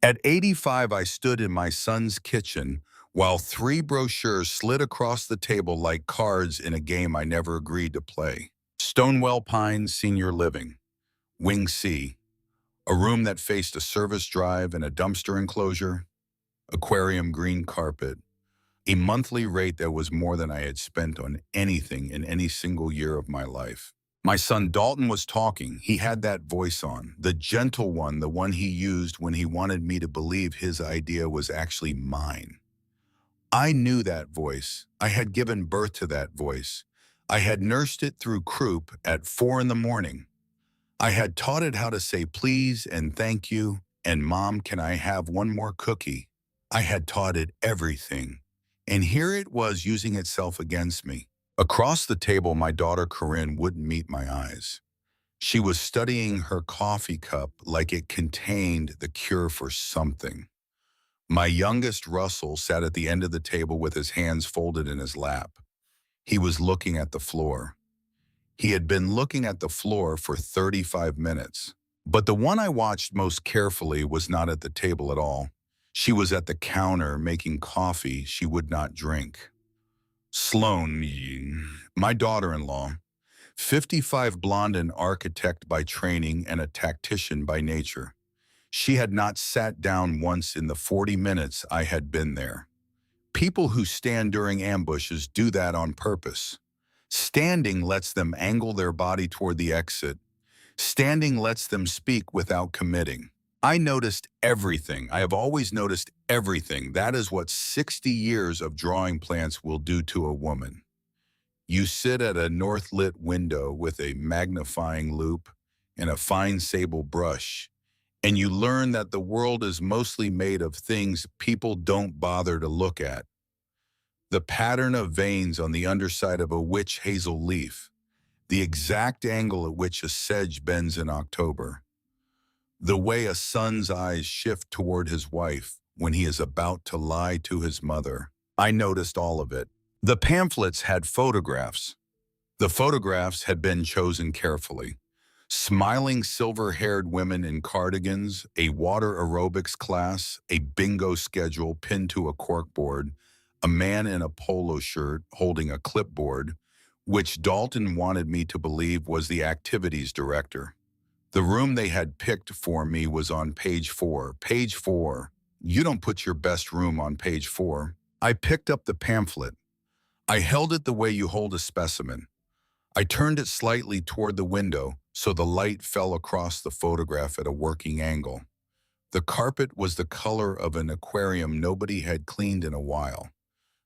At 85, I stood in my son's kitchen while three brochures slid across the table like cards in a game I never agreed to play. Stonewell Pines Senior Living, Wing C, a room that faced a service drive and a dumpster enclosure, aquarium green carpet, a monthly rate that was more than I had spent on anything in any single year of my life. My son Dalton was talking. He had that voice on, the gentle one, the one he used when he wanted me to believe his idea was actually mine. I knew that voice. I had given birth to that voice. I had nursed it through croup at 4 in the morning. I had taught it how to say please and thank you and Mom, can I have one more cookie? I had taught it everything. And here it was using itself against me. Across the table, my daughter Corinne wouldn't meet my eyes. She was studying her coffee cup like it contained the cure for something. My youngest Russell sat at the end of the table with his hands folded in his lap. He was looking at the floor. He had been looking at the floor for 35 minutes. But the one I watched most carefully was not at the table at all. She was at the counter making coffee she would not drink. Sloan, my daughter-in-law, 55, blonde, an architect by training and a tactician by nature. She had not sat down once in the 40 minutes I had been there. People who stand during ambushes do that on purpose. Standing lets them angle their body toward the exit. Standing lets them speak without committing. I noticed everything. I have always noticed everything. That is what 60 years of drawing plants will do to a woman. You sit at a north-lit window with a magnifying loupe and a fine sable brush, and you learn that the world is mostly made of things people don't bother to look at. The pattern of veins on the underside of a witch hazel leaf, the exact angle at which a sedge bends in October, the way a son's eyes shift toward his wife when he is about to lie to his mother. I noticed all of it. The pamphlets had photographs. The photographs had been chosen carefully. Smiling silver-haired women in cardigans, a water aerobics class, a bingo schedule pinned to a corkboard, a man in a polo shirt holding a clipboard, which Dalton wanted me to believe was the activities director. The room they had picked for me was on page 4. Page 4. You don't put your best room on page 4. I picked up the pamphlet. I held it the way you hold a specimen. I turned it slightly toward the window so the light fell across the photograph at a working angle. The carpet was the color of an aquarium nobody had cleaned in a while.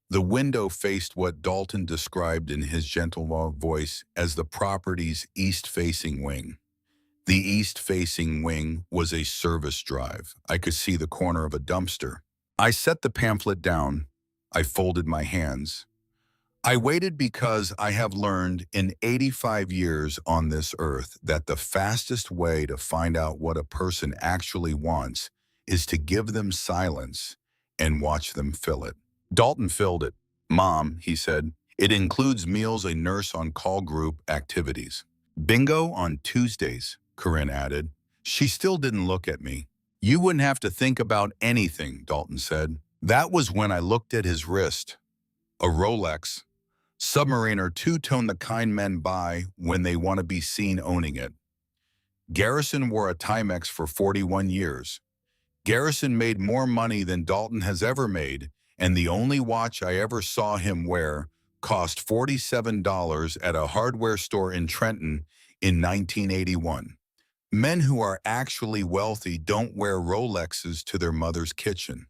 The window faced what Dalton described in his gentle voice as the property's east-facing wing. The east-facing wing was a service drive. I could see the corner of a dumpster. I set the pamphlet down. I folded my hands. I waited because I have learned in 85 years on this earth that the fastest way to find out what a person actually wants is to give them silence and watch them fill it. Dalton filled it. Mom, he said, it includes meals, a nurse on call group activities. Bingo on Tuesdays, Corinne added. She still didn't look at me. You wouldn't have to think about anything, Dalton said. That was when I looked at his wrist. A Rolex. Submariner two-tone, the kind men buy when they want to be seen owning it. Garrison wore a Timex for 41 years. Garrison made more money than Dalton has ever made, and the only watch I ever saw him wear cost $47 at a hardware store in Trenton in 1981. Men who are actually wealthy don't wear Rolexes to their mother's kitchen.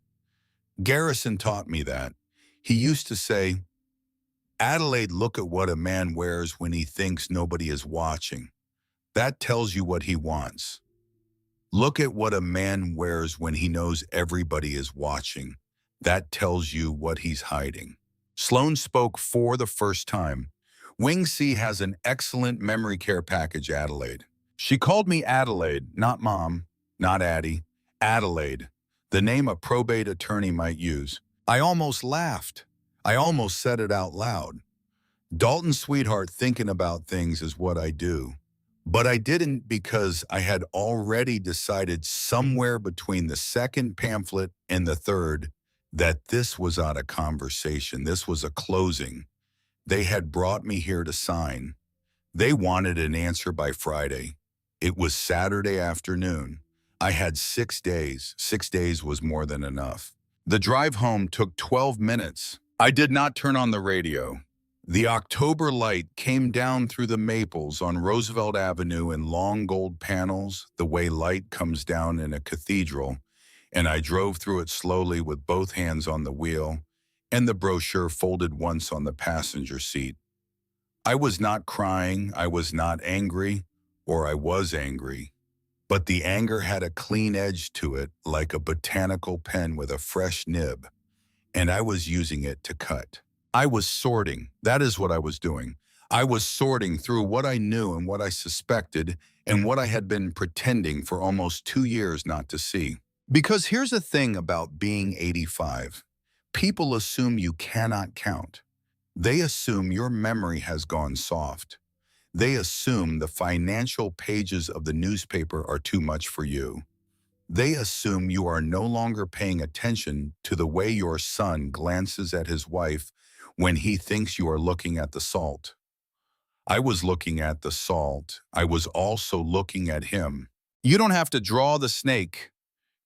Garrison taught me that. He used to say, Adelaide, look at what a man wears when he thinks nobody is watching. That tells you what he wants. Look at what a man wears when he knows everybody is watching. That tells you what he's hiding. Sloan spoke for the first time. Wing C has an excellent memory care package, Adelaide. She called me Adelaide, not Mom, not Addie. Adelaide, the name a probate attorney might use. I almost laughed. I almost said it out loud. Dalton's sweetheart thinking about things is what I do. But I didn't because I had already decided somewhere between the second pamphlet and the third that this was not a conversation. This was a closing. They had brought me here to sign. They wanted an answer by Friday. It was Saturday afternoon. I had 6 days. 6 days was more than enough. The drive home took 12 minutes. I did not turn on the radio. The October light came down through the maples on Roosevelt Avenue in long gold panels, the way light comes down in a cathedral, and I drove through it slowly with both hands on the wheel and the brochure folded once on the passenger seat. I was not crying, I was not angry, or I was angry, but the anger had a clean edge to it like a botanical pen with a fresh nib, and I was using it to cut. I was sorting. That is what I was doing. I was sorting through what I knew and what I suspected and what I had been pretending for almost 2 years not to see. Because here's the thing about being 85. People assume you cannot count. They assume your memory has gone soft. They assume the financial pages of the newspaper are too much for you. They assume you are no longer paying attention to the way your son glances at his wife when he thinks you are looking at the salt. I was looking at the salt. I was also looking at him. You don't have to draw the snake.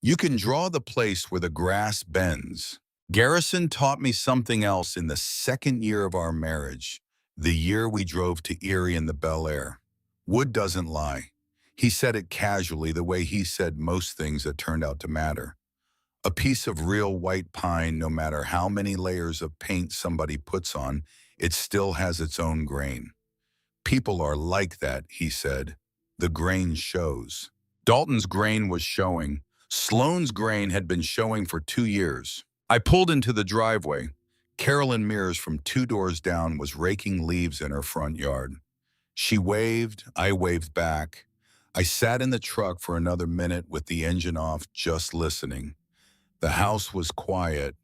You can draw the place where the grass bends. Garrison taught me something else in the second year of our marriage, the year we drove to Erie in the Bel Air. Wood doesn't lie. He said it casually, the way he said most things that turned out to matter. A piece of real white pine, no matter how many layers of paint somebody puts on, it still has its own grain. People are like that, he said. The grain shows. Dalton's grain was showing. Sloane's grain had been showing for 2 years. I pulled into the driveway. Carolyn Mears from 2 doors down was raking leaves in her front yard. She waved, I waved back. I sat in the truck for another minute with the engine off, just listening. The house was quiet.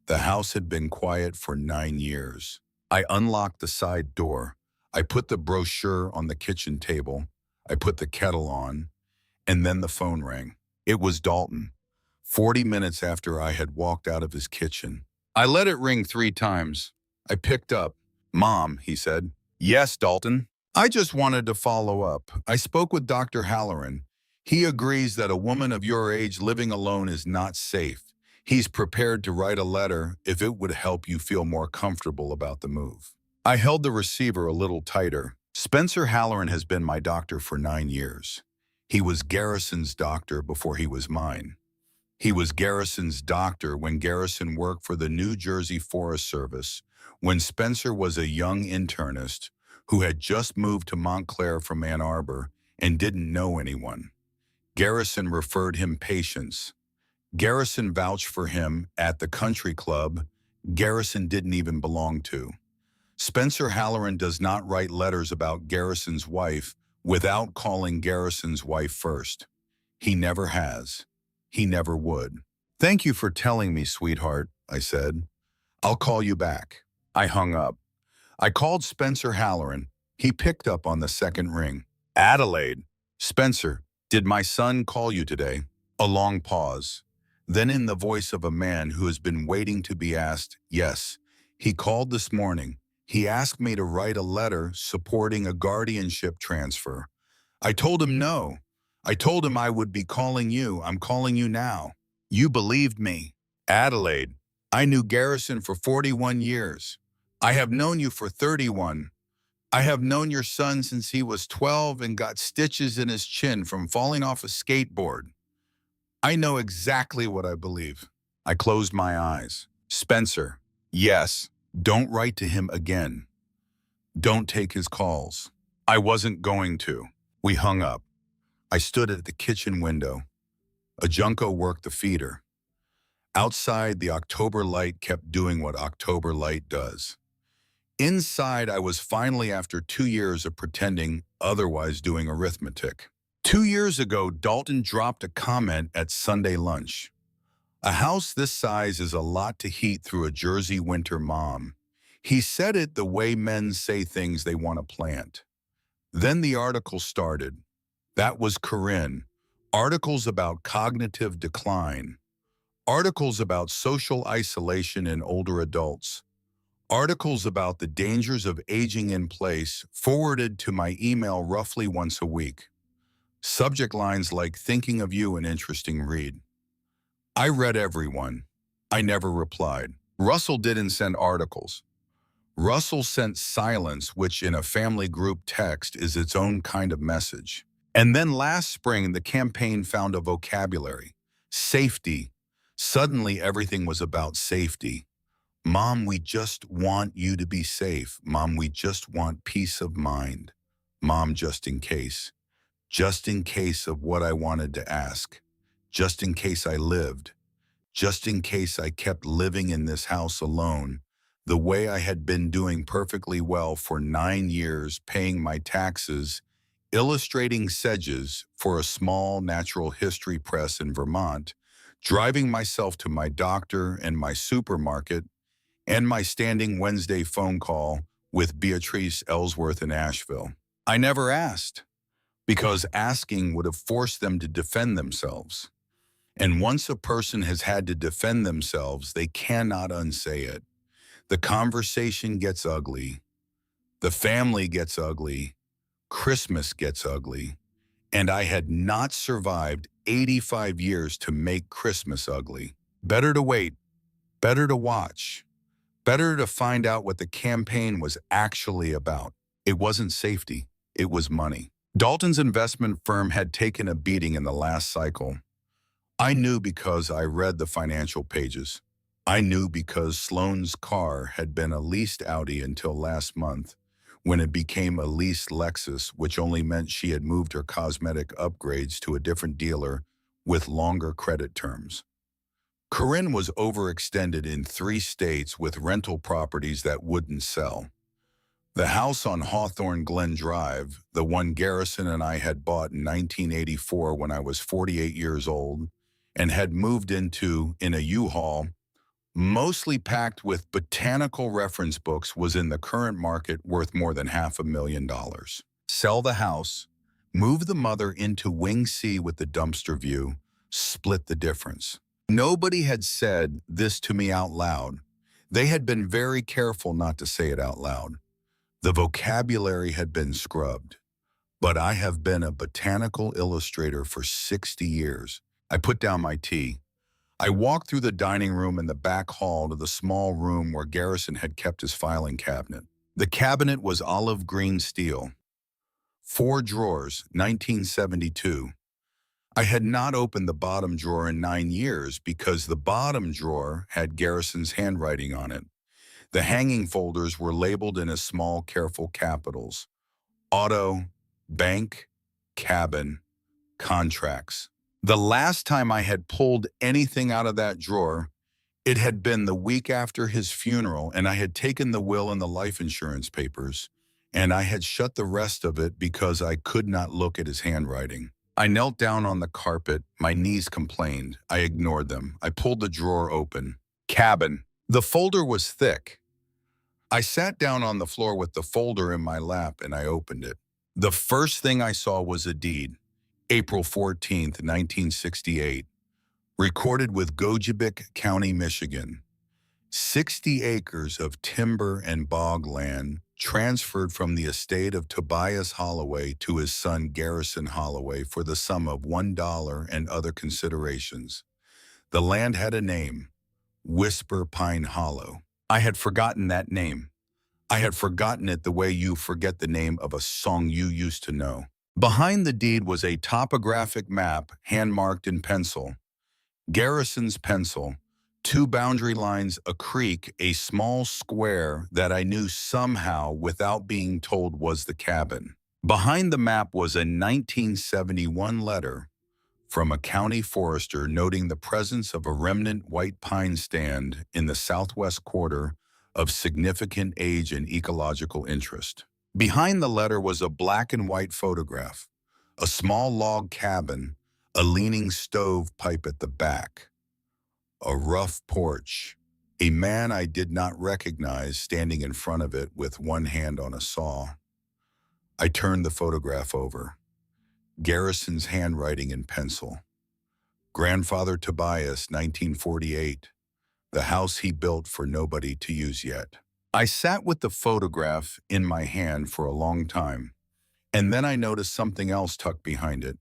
The house had been quiet for 9 years. I unlocked the side door. I put the brochure on the kitchen table. I put the kettle on, and then the phone rang. It was Dalton, 40 minutes after I had walked out of his kitchen. I let it ring 3 times. I picked up. "Mom," he said. "Yes, Dalton." "I just wanted to follow up. I spoke with Dr. Halloran. He agrees that a woman of your age living alone is not safe. He's prepared to write a letter if it would help you feel more comfortable about the move." I held the receiver a little tighter. Spencer Halloran has been my doctor for 9 years. He was Garrison's doctor before he was mine. He was Garrison's doctor when Garrison worked for the New Jersey Forest Service, when Spencer was a young internist who had just moved to Montclair from Ann Arbor and didn't know anyone. Garrison referred him patients. Garrison vouched for him at the country club Garrison didn't even belong to. Spencer Halloran does not write letters about Garrison's wife without calling Garrison's wife first. He never has. He never would. "Thank you for telling me, sweetheart," I said. "I'll call you back." I hung up. I called Spencer Halloran. He picked up on the second ring. "Adelaide." "Spencer, did my son call you today?" A long pause. Then in the voice of a man who has been waiting to be asked, "Yes, he called this morning. He asked me to write a letter supporting a guardianship transfer. I told him no. I told him I would be calling you. I'm calling you now. You believed me." "Adelaide, I knew Garrison for 41 years. I have known you for 31. I have known your son since he was 12 and got stitches in his chin from falling off a skateboard. I know exactly what I believe." I closed my eyes. "Spencer, yes, don't write to him again. Don't take his calls." I wasn't going to. We hung up. I stood at the kitchen window. A Junko worked the feeder. Outside, the October light kept doing what October light does. Inside, I was finally, after 2 years of pretending, otherwise doing arithmetic. 2 years ago, Dalton dropped a comment at Sunday lunch. "A house this size is a lot to heat through a Jersey winter, Mom." He said it the way men say things they want to plant. Then the article started. That was Corinne. Articles about cognitive decline. Articles about social isolation in older adults. Articles about the dangers of aging in place forwarded to my email roughly once a week. Subject lines like thinking of you an interesting read. I read every one. I never replied. Russell didn't send articles. Russell sent silence, which in a family group text is its own kind of message. And then last spring, the campaign found a vocabulary. Safety. Suddenly, everything was about safety. Mom, we just want you to be safe. Mom, we just want peace of mind. Mom, just in case. Just in case of what I wanted to ask. Just in case I lived. Just in case I kept living in this house alone, the way I had been doing perfectly well for 9 years, paying my taxes, illustrating sedges for a small natural history press in Vermont, driving myself to my doctor and my supermarket, and my standing Wednesday phone call with Beatrice Ellsworth in Asheville. I never asked, because asking would have forced them to defend themselves. And once a person has had to defend themselves, they cannot unsay it. The conversation gets ugly. The family gets ugly. Christmas gets ugly. And I had not survived 85 years to make Christmas ugly. Better to wait. Better to watch. Better to find out what the campaign was actually about. It wasn't safety. It was money. Dalton's investment firm had taken a beating in the last cycle. I knew because I read the financial pages. I knew because Sloane's car had been a leased Audi until last month, when it became a leased Lexus, which only meant she had moved her cosmetic upgrades to a different dealer with longer credit terms. Corinne was overextended in 3 states with rental properties that wouldn't sell. The house on Hawthorne Glen Drive, the one Garrison and I had bought in 1984 when I was 48 years old, and had moved into in a U-Haul, mostly packed with botanical reference books, was in the current market worth more than $500,000. Sell the house, move the mother into Wing C with the dumpster view, split the difference. Nobody had said this to me out loud. They had been very careful not to say it out loud. The vocabulary had been scrubbed. But I have been a botanical illustrator for 60 years. I put down my tea. I walked through the dining room and the back hall to the small room where Garrison had kept his filing cabinet. The cabinet was olive green steel. 4 drawers, 1972. I had not opened the bottom drawer in 9 years because the bottom drawer had Garrison's handwriting on it. The hanging folders were labeled in a small, careful capitals. Auto, bank, cabin, contracts. The last time I had pulled anything out of that drawer, it had been the week after his funeral, and I had taken the will and the life insurance papers, and I had shut the rest of it because I could not look at his handwriting. I knelt down on the carpet. My knees complained. I ignored them. I pulled the drawer open. Cabin. The folder was thick. I sat down on the floor with the folder in my lap, and I opened it. The first thing I saw was a deed. April 14th, 1968, recorded with Gogebic County, Michigan. 60 acres of timber and bog land transferred from the estate of Tobias Holloway to his son Garrison Holloway for the sum of $1 and other considerations. The land had a name, Whisper Pine Hollow. I had forgotten that name. I had forgotten it the way you forget the name of a song you used to know. Behind the deed was a topographic map hand-marked in pencil. Garrison's pencil, 2 boundary lines, a creek, a small square that I knew somehow without being told was the cabin. Behind the map was a 1971 letter from a county forester noting the presence of a remnant white pine stand in the southwest quarter of significant age and ecological interest. Behind the letter was a black and white photograph, a small log cabin, a leaning stovepipe at the back, a rough porch, a man I did not recognize standing in front of it with one hand on a saw. I turned the photograph over. Garrison's handwriting in pencil. Grandfather Tobias, 1948. The house he built for nobody to use yet. I sat with the photograph in my hand for a long time, and then I noticed something else tucked behind it.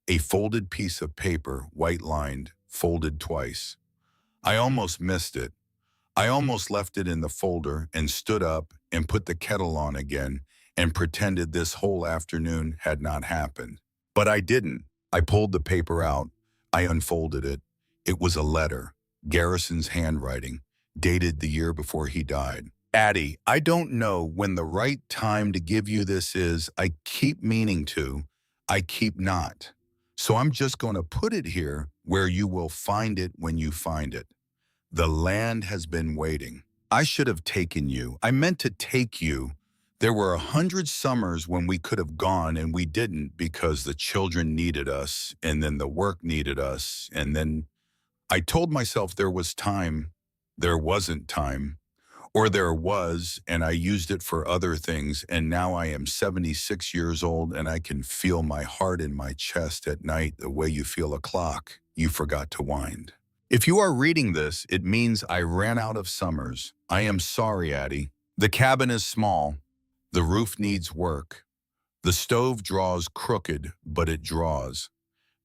A folded piece of paper, white-lined, folded twice. I almost missed it. I almost left it in the folder and stood up and put the kettle on again and pretended this whole afternoon had not happened. But I didn't. I pulled the paper out. I unfolded it. It was a letter, Garrison's handwriting, dated the year before he died. Addie, I don't know when the right time to give you this is. I keep meaning to. I keep not. So I'm just going to put it here where you will find it when you find it. The land has been waiting. I should have taken you. I meant to take you. There were 100 summers when we could have gone and we didn't because the children needed us and then the work needed us. And then I told myself there was time. There wasn't time. Or there was, and I used it for other things, and now I am 76 years old and I can feel my heart in my chest at night the way you feel a clock you forgot to wind. If you are reading this, it means I ran out of summers. I am sorry, Addie. The cabin is small. The roof needs work. The stove draws crooked, but it draws.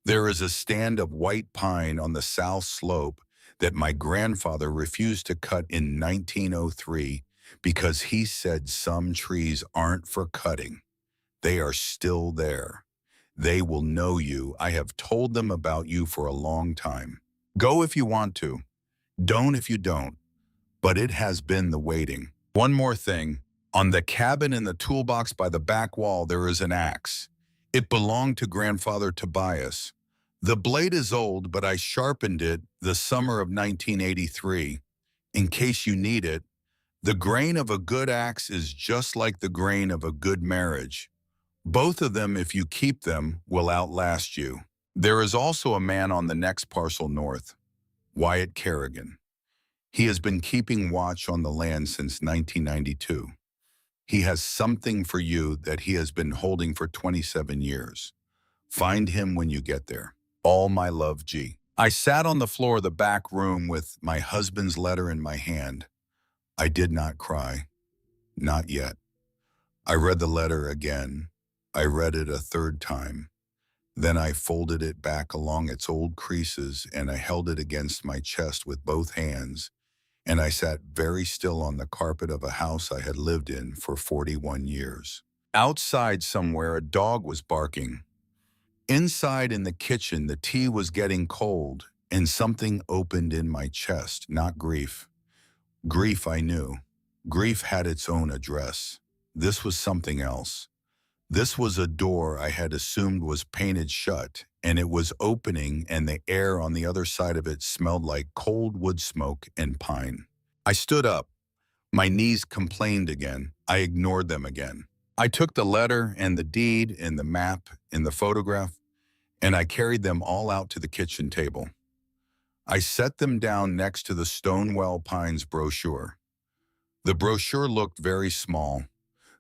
There is a stand of white pine on the south slope that my grandfather refused to cut in 1903 because he said some trees aren't for cutting. They are still there. They will know you. I have told them about you for a long time. Go if you want to. Don't if you don't. But it has been the waiting. One more thing. On the cabin in the toolbox by the back wall, there is an axe. It belonged to Grandfather Tobias. The blade is old, but I sharpened it the summer of 1983. In case you need it, the grain of a good axe is just like the grain of a good marriage. Both of them, if you keep them, will outlast you. There is also a man on the next parcel north, Wyatt Kerrigan. He has been keeping watch on the land since 1992. He has something for you that he has been holding for 27 years. Find him when you get there. All my love, G. I sat on the floor of the back room with my husband's letter in my hand. I did not cry. Not yet. I read the letter again. I read it a third time. Then I folded it back along its old creases and I held it against my chest with both hands, and I sat very still on the carpet of a house I had lived in for 41 years. Outside somewhere, a dog was barking. Inside in the kitchen, the tea was getting cold, and something opened in my chest, not grief. Grief I knew. Grief had its own address. This was something else. This was a door I had assumed was painted shut, and it was opening, and the air on the other side of it smelled like cold wood smoke and pine. I stood up. My knees complained again. I ignored them again. I took the letter and the deed and the map and the photograph, and I carried them all out to the kitchen table. I set them down next to the Stonewell Pines brochure. The brochure looked very small.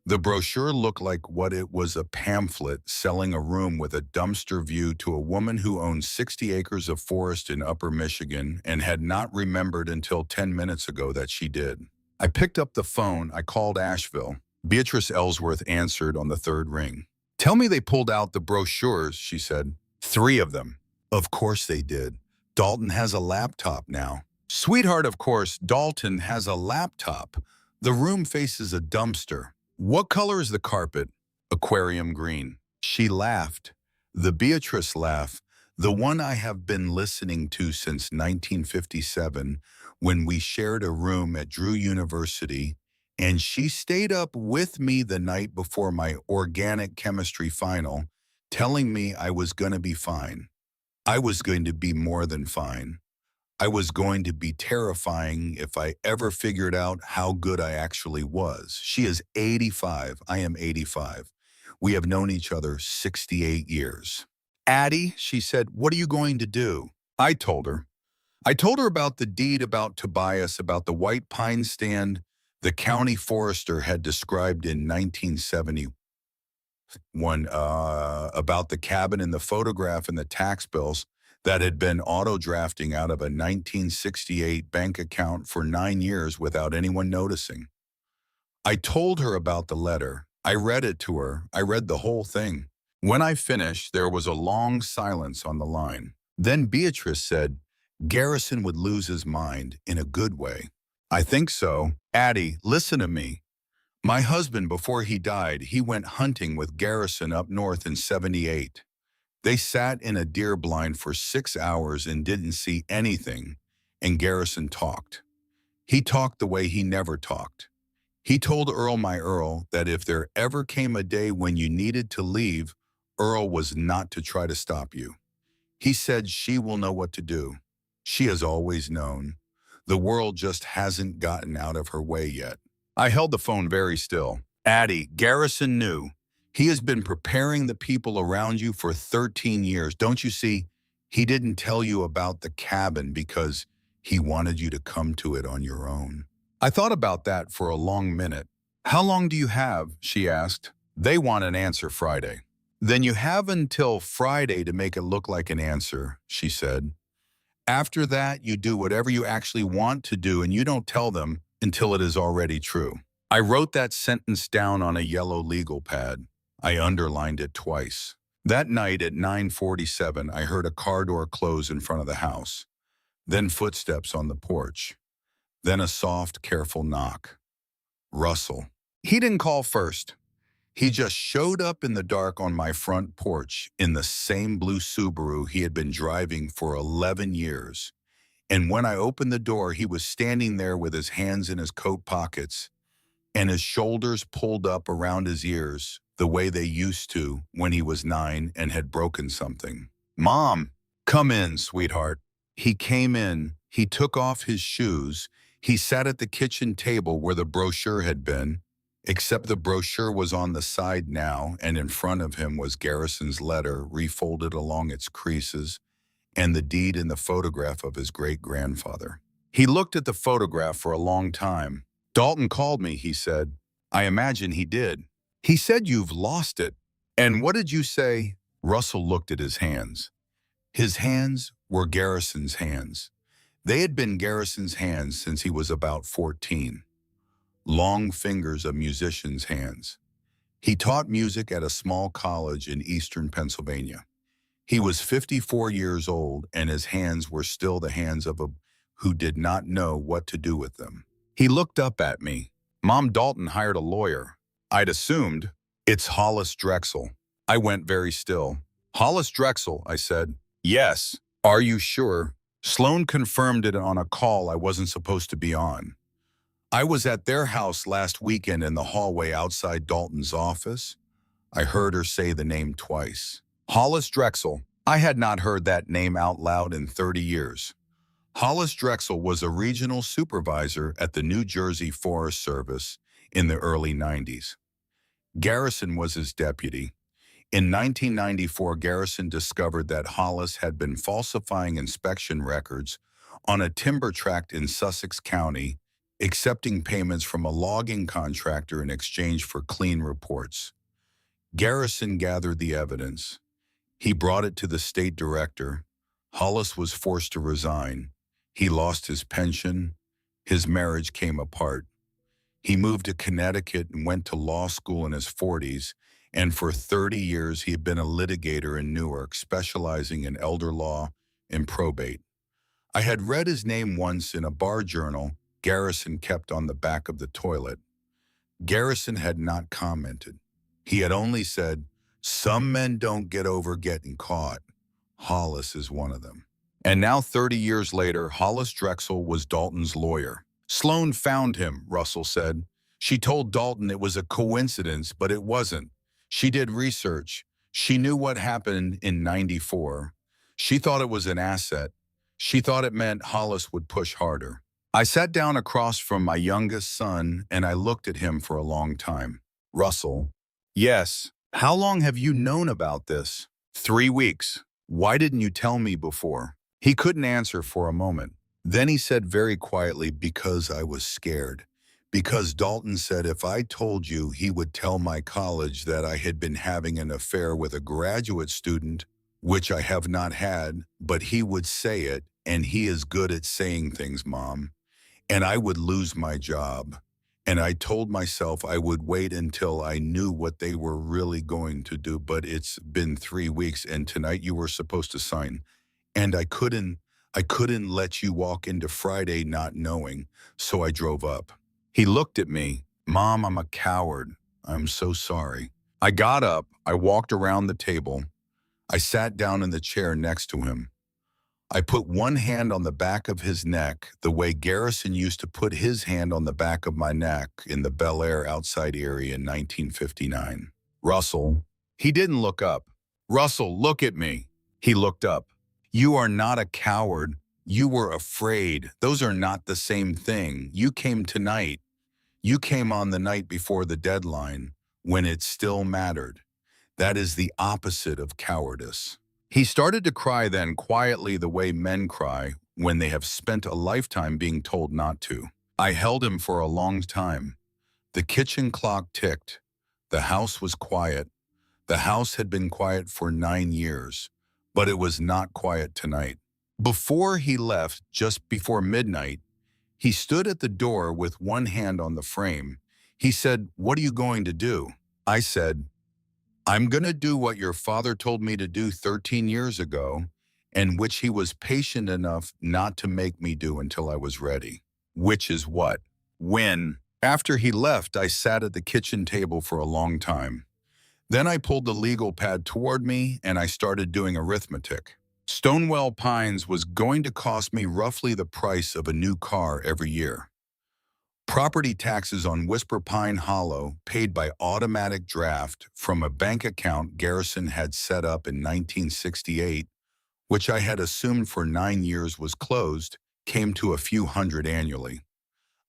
The brochure looked like what it was, a pamphlet selling a room with a dumpster view to a woman who owned 60 acres of forest in Upper Michigan and had not remembered until 10 minutes ago that she did. I picked up the phone. I called Asheville. Beatrice Ellsworth answered on the third ring. Tell me they pulled out the brochures, she said. 3 of them. Of course they did. Dalton has a laptop now. Sweetheart, of course, Dalton has a laptop. The room faces a dumpster. What color is the carpet? Aquarium green. She laughed. The Beatrice laugh, the one I have been listening to since 1957, when we shared a room at Drew University, and she stayed up with me the night before my organic chemistry final, telling me I was going to be fine. I was going to be more than fine. I was going to be terrifying if I ever figured out how good I actually was. She is 85. I am 85. We have known each other 68 years. Addie, she said, what are you going to do? I told her. I told her about the deed about Tobias, about the white pine stand the county forester had described in 1970. One about the cabin in the photograph and the tax bills that had been auto-drafting out of a 1968 bank account for 9 years without anyone noticing. I told her about the letter. I read it to her. I read the whole thing. When I finished, there was a long silence on the line. Then Beatrice said, Garrison would lose his mind in a good way. I think so. Addie, listen to me. My husband, before he died, he went hunting with Garrison up north in '78. They sat in a deer blind for 6 hours and didn't see anything, and Garrison talked. He talked the way he never talked. He told Earl, my Earl, that if there ever came a day when you needed to leave, Earl was not to try to stop you. He said she will know what to do. She has always known. The world just hasn't gotten out of her way yet. I held the phone very still. Addie, Garrison knew. He has been preparing the people around you for 13 years. Don't you see? He didn't tell you about the cabin because he wanted you to come to it on your own. I thought about that for a long minute. How long do you have? She asked. They want an answer Friday. Then you have until Friday to make it look like an answer, she said. After that, you do whatever you actually want to do and you don't tell them until it is already true. I wrote that sentence down on a yellow legal pad. I underlined it twice. That night at 9:47, I heard a car door close in front of the house. Then footsteps on the porch. Then a soft, careful knock. Russell. He didn't call first. He just showed up in the dark on my front porch in the same blue Subaru he had been driving for 11 years. And when I opened the door, he was standing there with his hands in his coat pockets and his shoulders pulled up around his ears the way they used to when he was 9 and had broken something. Mom, come in, sweetheart. He came in. He took off his shoes. He sat at the kitchen table where the brochure had been, except the brochure was on the side now, and in front of him was Garrison's letter refolded along its creases and the deed in the photograph of his great-grandfather. He looked at the photograph for a long time. Dalton called me, he said. I imagine he did. He said you've lost it. And what did you say? Russell looked at his hands. His hands were Garrison's hands. They had been Garrison's hands since he was about 14. Long fingers of musician's hands. He taught music at a small college in eastern Pennsylvania. He was 54 years old, and his hands were still the hands of a who did not know what to do with them. He looked up at me. Mom, Dalton hired a lawyer. I'd assumed. It's Hollis Drexel. I went very still. Hollis Drexel, I said. Yes. Are you sure? Sloan confirmed it on a call I wasn't supposed to be on. I was at their house last weekend in the hallway outside Dalton's office. I heard her say the name twice. Hollis Drexel. I had not heard that name out loud in 30 years. Hollis Drexel was a regional supervisor at the New Jersey Forest Service in the early 90s. Garrison was his deputy. In 1994, Garrison discovered that Hollis had been falsifying inspection records on a timber tract in Sussex County, accepting payments from a logging contractor in exchange for clean reports. Garrison gathered the evidence. He brought it to the state director. Hollis was forced to resign. He lost his pension. His marriage came apart. He moved to Connecticut and went to law school in his 40s, and for 30 years he had been a litigator in Newark, specializing in elder law and probate. I had read his name once in a bar journal Garrison kept on the back of the toilet. Garrison had not commented. He had only said, "Some men don't get over getting caught. Hollis is one of them." And now 30 years later, Hollis Drexel was Dalton's lawyer. Sloan found him, Russell said. She told Dalton it was a coincidence, but it wasn't. She did research. She knew what happened in '94. She thought it was an asset. She thought it meant Hollis would push harder. I sat down across from my youngest son, and I looked at him for a long time. Russell. Yes. How long have you known about this? 3 weeks. Why didn't you tell me before? He couldn't answer for a moment. Then he said very quietly, because I was scared. Because Dalton said if I told you, he would tell my college that I had been having an affair with a graduate student, which I have not had, but he would say it, and he is good at saying things, Mom. And I would lose my job. And I told myself I would wait until I knew what they were really going to do, but it's been 3 weeks, and tonight you were supposed to sign. And I couldn't let you walk into Friday not knowing, so I drove up. He looked at me. Mom, I'm a coward. I'm so sorry. I got up. I walked around the table. I sat down in the chair next to him. I put one hand on the back of his neck the way Garrison used to put his hand on the back of my neck in the Bel Air outside area in 1959. Russell. He didn't look up. Russell, look at me. He looked up. You are not a coward. You were afraid. Those are not the same thing. You came tonight. You came on the night before the deadline, when it still mattered. That is the opposite of cowardice. He started to cry then quietly the way men cry when they have spent a lifetime being told not to. I held him for a long time. The kitchen clock ticked. The house was quiet. The house had been quiet for 9 years, but it was not quiet tonight. Before he left, just before midnight, he stood at the door with one hand on the frame. He said, "What are you going to do?" I said, "I'm going to do what your father told me to do 13 years ago, and which he was patient enough not to make me do until I was ready." Which is what? When? After he left, I sat at the kitchen table for a long time. Then I pulled the legal pad toward me and I started doing arithmetic. Stonewell Pines was going to cost me roughly the price of a new car every year. Property taxes on Whisper Pine Hollow paid by automatic draft from a bank account Garrison had set up in 1968, which I had assumed for 9 years was closed, came to a few hundred annually.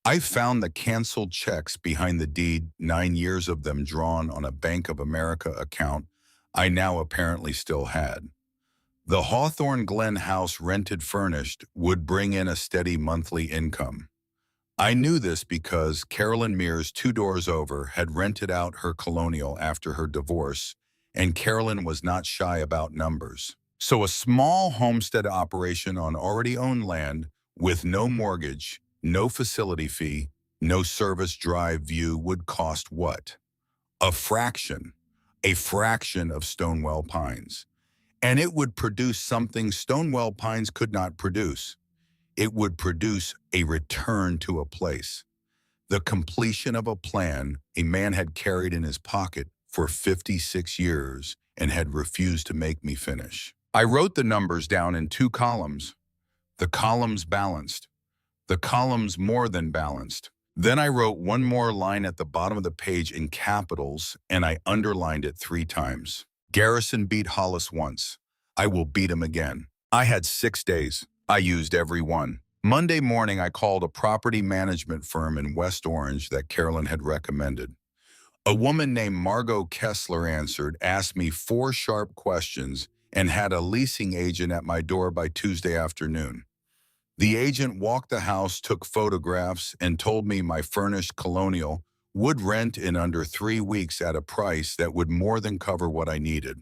I found the canceled checks behind the deed, 9 years of them drawn on a Bank of America account I now apparently still had. The Hawthorne Glen house rented furnished would bring in a steady monthly income. I knew this because Carolyn Mears, 2 doors over, had rented out her colonial after her divorce, and Carolyn was not shy about numbers. So a small homestead operation on already owned land with no mortgage, no facility fee, no service drive view would cost what? A fraction of Stonewell Pines. And it would produce something Stonewell Pines could not produce. It would produce a return to a place. The completion of a plan a man had carried in his pocket for 56 years and had refused to make me finish. I wrote the numbers down in 2 columns. The columns balanced. The columns more than balanced. Then I wrote one more line at the bottom of the page in capitals, and I underlined it 3 times. Garrison beat Hollis once. I will beat him again. I had 6 days. I used every one. Monday morning, I called a property management firm in West Orange that Carolyn had recommended. A woman named Margot Kessler answered, asked me 4 sharp questions, and had a leasing agent at my door by Tuesday afternoon. The agent walked the house, took photographs, and told me my furnished colonial would rent in under 3 weeks at a price that would more than cover what I needed.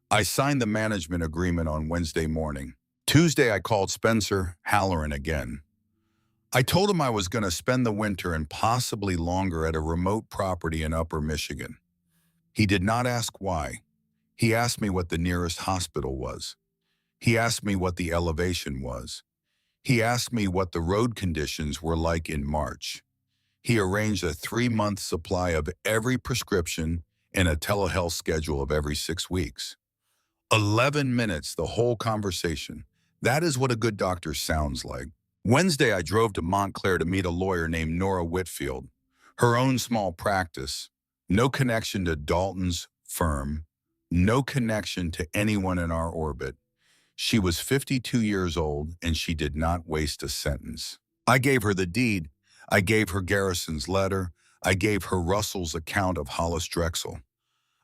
I signed the management agreement on Wednesday morning. Tuesday, I called Spencer Halloran again. I told him I was going to spend the winter and possibly longer at a remote property in Upper Michigan. He did not ask why. He asked me what the nearest hospital was. He asked me what the elevation was. He asked me what the road conditions were like in March. He arranged a 3-month supply of every prescription and a telehealth schedule of every 6 weeks. 11 minutes, the whole conversation. That is what a good doctor sounds like. Wednesday, I drove to Montclair to meet a lawyer named Nora Whitfield. Her own small practice, no connection to Dalton's firm, no connection to anyone in our orbit. She was 52 years old, and she did not waste a sentence. I gave her the deed. I gave her Garrison's letter. I gave her Russell's account of Hollis Drexel.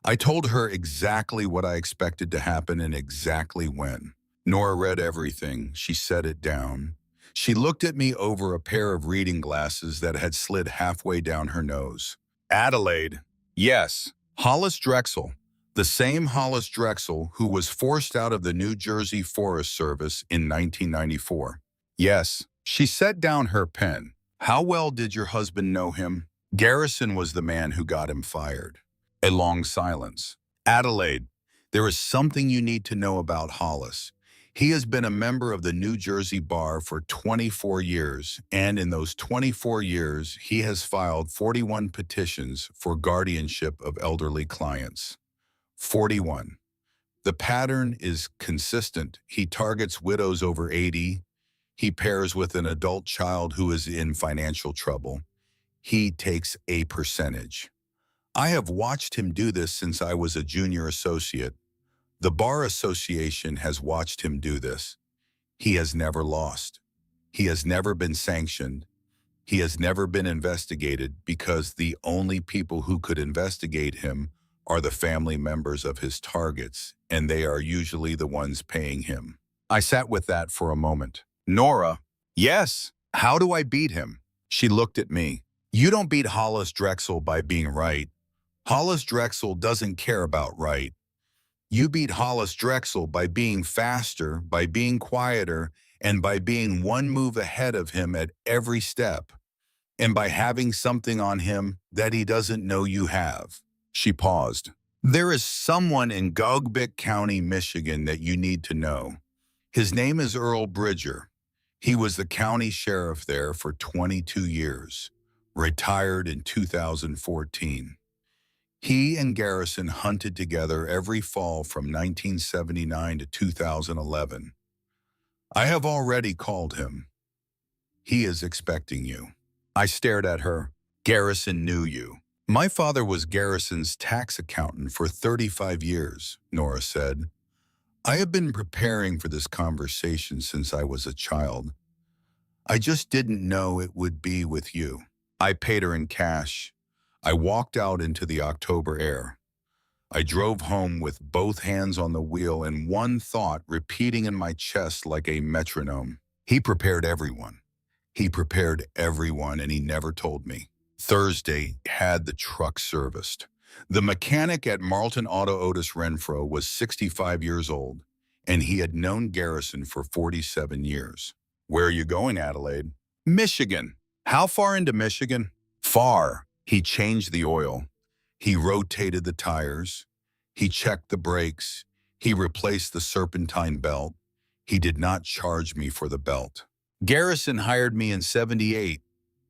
I told her exactly what I expected to happen and exactly when. Nora read everything. She set it down. She looked at me over a pair of reading glasses that had slid halfway down her nose. Adelaide. Yes, Hollis Drexel. The same Hollis Drexel who was forced out of the New Jersey Forest Service in 1994. Yes. She set down her pen. How well did your husband know him? Garrison was the man who got him fired. A long silence. Adelaide, there is something you need to know about Hollis. He has been a member of the New Jersey Bar for 24 years, and in those 24 years, he has filed 41 petitions for guardianship of elderly clients. 41. The pattern is consistent. He targets widows over 80. He pairs with an adult child who is in financial trouble. He takes a percentage. I have watched him do this since I was a junior associate. The Bar Association has watched him do this. He has never lost. He has never been sanctioned. He has never been investigated because the only people who could investigate him are the family members of his targets, and they are usually the ones paying him. I sat with that for a moment. Nora, yes, how do I beat him? She looked at me. You don't beat Hollis Drexel by being right. Hollis Drexel doesn't care about right. You beat Hollis Drexel by being faster, by being quieter, and by being one move ahead of him at every step, and by having something on him that he doesn't know you have. She paused. There is someone in Gogbic County, Michigan that you need to know. His name is Earl Bridger. He was the county sheriff there for 22 years, retired in 2014. He and Garrison hunted together every fall from 1979 to 2011. I have already called him. He is expecting you. I stared at her. Garrison knew you. My father was Garrison's tax accountant for 35 years, Nora said. I have been preparing for this conversation since I was a child. I just didn't know it would be with you. I paid her in cash. I walked out into the October air. I drove home with both hands on the wheel and one thought repeating in my chest like a metronome. He prepared everyone. He prepared everyone, and he never told me. Thursday had the truck serviced. The mechanic at Marlton Auto Otis Renfro was 65 years old, and he had known Garrison for 47 years. Where are you going, Adelaide? Michigan. How far into Michigan? Far. He changed the oil. He rotated the tires. He checked the brakes. He replaced the serpentine belt. He did not charge me for the belt. Garrison hired me in '78.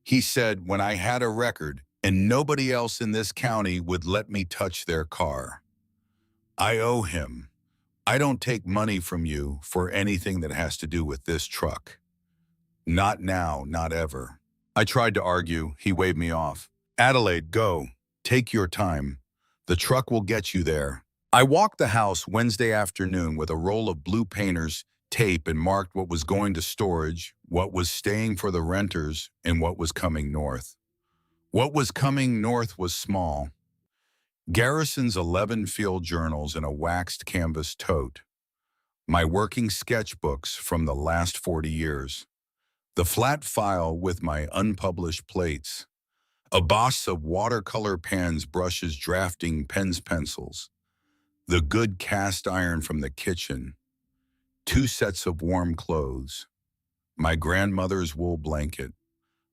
He said when I had a record and nobody else in this county would let me touch their car. I owe him. I don't take money from you for anything that has to do with this truck. Not now, not ever. I tried to argue. He waved me off. Adelaide, go. Take your time. The truck will get you there. I walked the house Wednesday afternoon with a roll of blue painter's tape and marked what was going to storage, what was staying for the renters, and what was coming north. What was coming north was small. Garrison's 11 field journals in a waxed canvas tote. My working sketchbooks from the last 40 years. The flat file with my unpublished plates. A box of watercolor pans, brushes, drafting, pens, pencils. The good cast iron from the kitchen. 2 sets of warm clothes. My grandmother's wool blanket.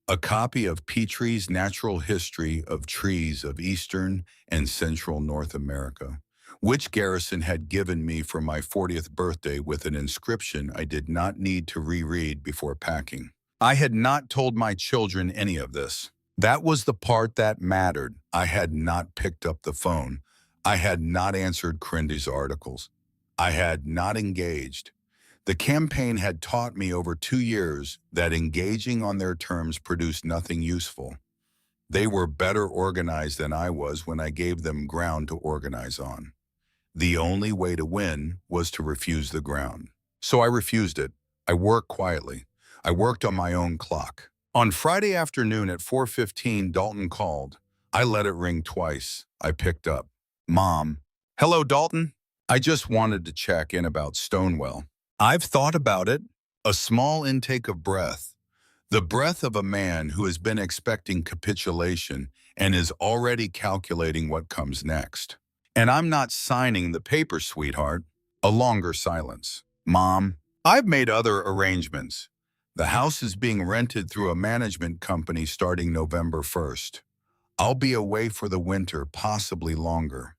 A copy of Petrie's Natural History of Trees of Eastern and Central North America, which Garrison had given me for my 40th birthday with an inscription I did not need to reread before packing. I had not told my children any of this. That was the part that mattered. I had not picked up the phone. I had not answered Crindy's articles. I had not engaged. The campaign had taught me over 2 years that engaging on their terms produced nothing useful. They were better organized than I was when I gave them ground to organize on. The only way to win was to refuse the ground. So I refused it. I worked quietly. I worked on my own clock. On Friday afternoon at 4:15, Dalton called. I let it ring twice. I picked up. Mom. Hello, Dalton. I just wanted to check in about Stonewell. I've thought about it. A small intake of breath, the breath of a man who has been expecting capitulation and is already calculating what comes next. And I'm not signing the paper, sweetheart. A longer silence. Mom, I've made other arrangements. The house is being rented through a management company starting November 1st. I'll be away for the winter, possibly longer.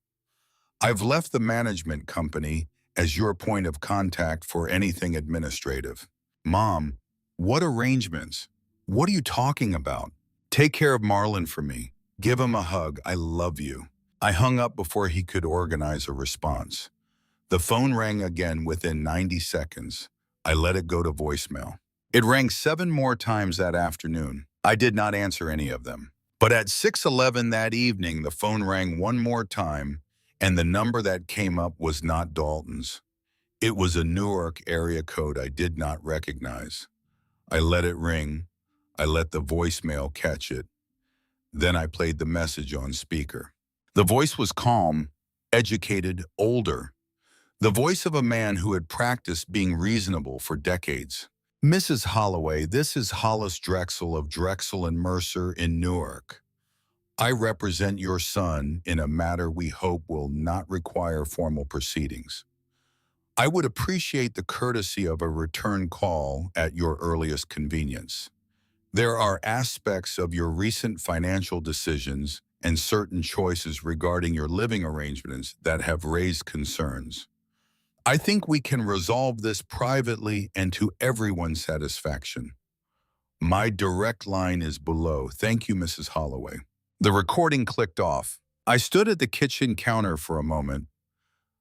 I've left the management company as your point of contact for anything administrative. Mom, what arrangements? What are you talking about? Take care of Marlon for me. Give him a hug. I love you. I hung up before he could organize a response. The phone rang again within 90 seconds. I let it go to voicemail. It rang 7 more times that afternoon. I did not answer any of them. But at 6:11 that evening, the phone rang one more time, and the number that came up was not Dalton's. It was a Newark area code I did not recognize. I let it ring. I let the voicemail catch it. Then I played the message on speaker. The voice was calm, educated, older. The voice of a man who had practiced being reasonable for decades. Mrs. Holloway, this is Hollis Drexel of Drexel and Mercer in Newark. I represent your son in a matter we hope will not require formal proceedings. I would appreciate the courtesy of a return call at your earliest convenience. There are aspects of your recent financial decisions and certain choices regarding your living arrangements that have raised concerns. I think we can resolve this privately and to everyone's satisfaction. My direct line is below. Thank you, Mrs. Holloway. The recording clicked off. I stood at the kitchen counter for a moment.